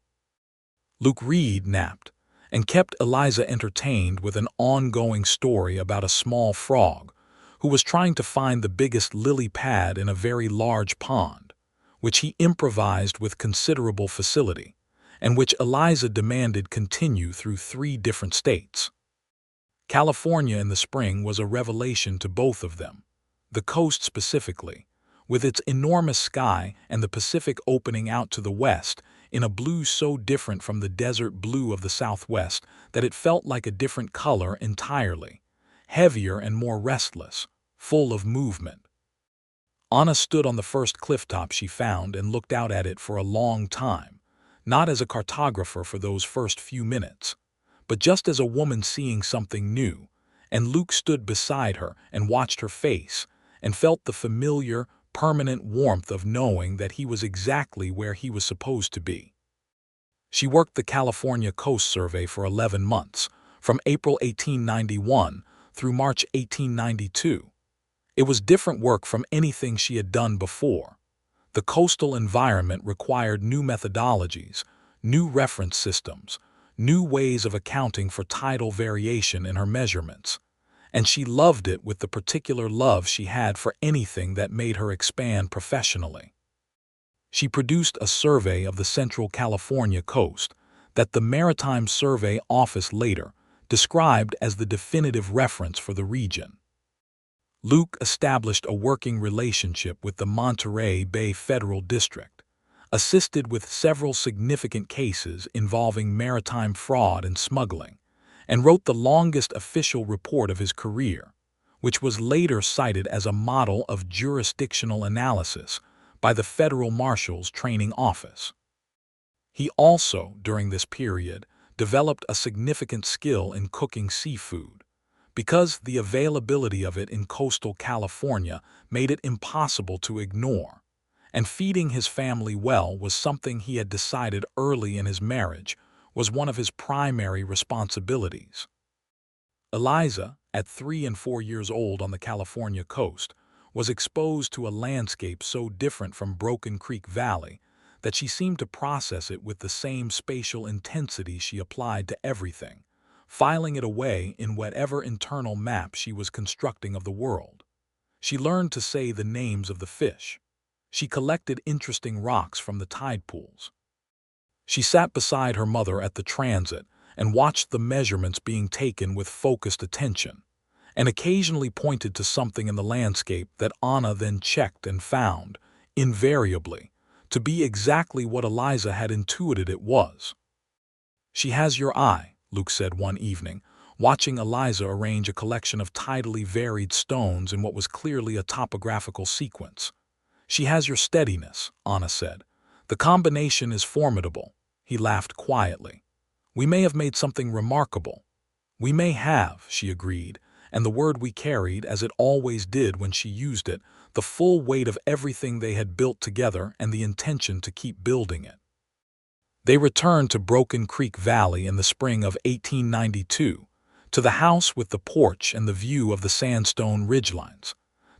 Luke Reed napped and kept Eliza entertained with an ongoing story about a small frog who was trying to find the biggest lily pad in a very large pond, which he improvised with considerable facility, and which Eliza demanded continue through 3 different states. California in the spring was a revelation to both of them. The coast specifically, with its enormous sky and the Pacific opening out to the west in a blue so different from the desert blue of the Southwest that it felt like a different color entirely, heavier and more restless, full of movement. Anna stood on the first clifftop she found and looked out at it for a long time, not as a cartographer for those first few minutes, but just as a woman seeing something new, and Luke stood beside her and watched her face and felt the familiar, permanent warmth of knowing that he was exactly where he was supposed to be. She worked the California Coast Survey for 11 months, from April 1891 through March 1892. It was different work from anything she had done before. The coastal environment required new methodologies, new reference systems, new ways of accounting for tidal variation in her measurements, and she loved it with the particular love she had for anything that made her expand professionally. She produced a survey of the Central California coast that the Maritime Survey Office later described as the definitive reference for the region. Luke established a working relationship with the Monterey Bay Federal District, assisted with several significant cases involving maritime fraud and smuggling, and wrote the longest official report of his career, which was later cited as a model of jurisdictional analysis by the Federal Marshal's Training Office. He also, during this period, developed a significant skill in cooking seafood, because the availability of it in coastal California made it impossible to ignore, and feeding his family well was something he had decided early in his marriage was one of his primary responsibilities. Eliza, at 3 and 4 years old on the California coast, was exposed to a landscape so different from Broken Creek Valley that she seemed to process it with the same spatial intensity she applied to everything, filing it away in whatever internal map she was constructing of the world. She learned to say the names of the fish. She collected interesting rocks from the tide pools. She sat beside her mother at the transit and watched the measurements being taken with focused attention, and occasionally pointed to something in the landscape that Anna then checked and found, invariably, to be exactly what Eliza had intuited it was. "She has your eye," Luke said one evening, watching Eliza arrange a collection of tidally varied stones in what was clearly a topographical sequence. "She has your steadiness," Anna said. "The combination is formidable." He laughed quietly. "We may have made something remarkable." "We may have," she agreed, and the word we carried, as it always did when she used it, the full weight of everything they had built together and the intention to keep building it. They returned to Broken Creek Valley in the spring of 1892, to the house with the porch and the view of the sandstone ridgelines,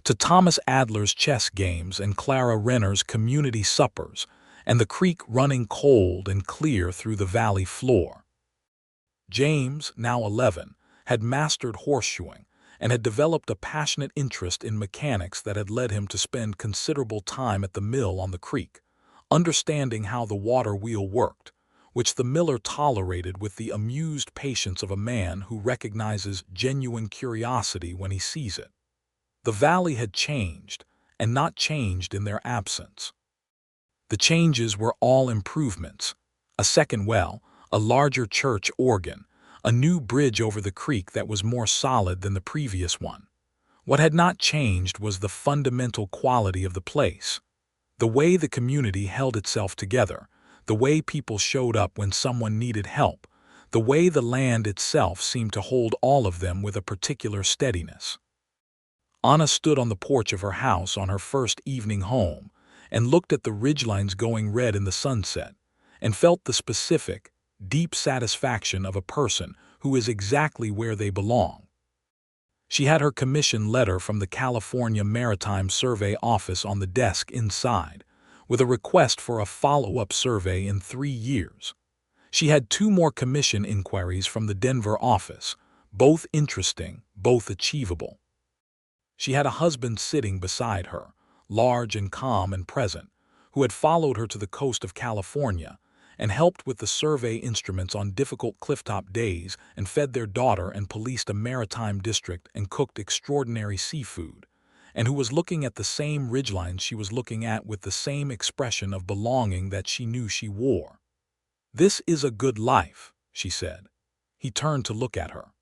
to Thomas Adler's chess games and Clara Renner's community suppers, and the creek running cold and clear through the valley floor. James, now 11, had mastered horseshoeing and had developed a passionate interest in mechanics that had led him to spend considerable time at the mill on the creek, understanding how the water wheel worked, which the miller tolerated with the amused patience of a man who recognizes genuine curiosity when he sees it. The valley had changed, and not changed in their absence. The changes were all improvements: a second well, a larger church organ, a new bridge over the creek that was more solid than the previous one. What had not changed was the fundamental quality of the place. The way the community held itself together, the way people showed up when someone needed help, the way the land itself seemed to hold all of them with a particular steadiness. Anna stood on the porch of her house on her first evening home and looked at the ridgelines going red in the sunset, and felt the specific, deep satisfaction of a person who is exactly where they belong. She had her commission letter from the California Maritime Survey Office on the desk inside, with a request for a follow-up survey in 3 years. She had 2 more commission inquiries from the Denver office, both interesting, both achievable. She had a husband sitting beside her, large and calm and present, who had followed her to the coast of California and helped with the survey instruments on difficult clifftop days and fed their daughter and policed a maritime district and cooked extraordinary seafood, and who was looking at the same ridgelines she was looking at with the same expression of belonging that she knew she wore. "This is a good life," she said. He turned to look at her.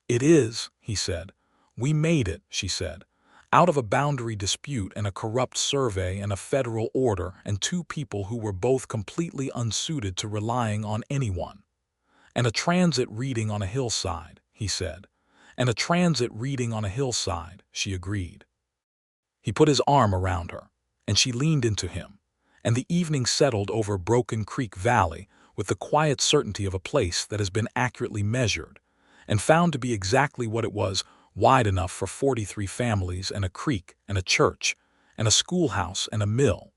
"It is," he said. "We made it," she said, "out of a boundary dispute and a corrupt survey and a federal order and 2 people who were both completely unsuited to relying on anyone. And a transit reading on a hillside," he said. "And a transit reading on a hillside," she agreed. He put his arm around her, and she leaned into him, and the evening settled over Broken Creek Valley with the quiet certainty of a place that has been accurately measured and found to be exactly what it was: wide enough for 43 families and a creek and a church and a schoolhouse and a mill,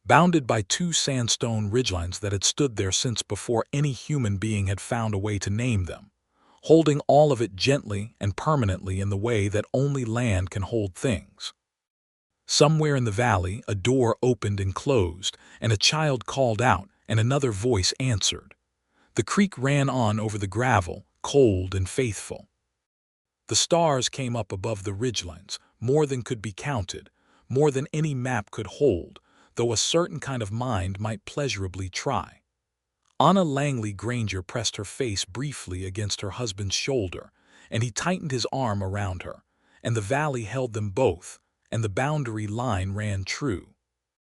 bounded by 2 sandstone ridgelines that had stood there since before any human being had found a way to name them, holding all of it gently and permanently in the way that only land can hold things. Somewhere in the valley a door opened and closed, and a child called out, and another voice answered. The creek ran on over the gravel, cold and faithful. The stars came up above the ridgelines, more than could be counted, more than any map could hold, though a certain kind of mind might pleasurably try. Anna Langley Granger pressed her face briefly against her husband's shoulder, and he tightened his arm around her, and the valley held them both, and the boundary line ran true.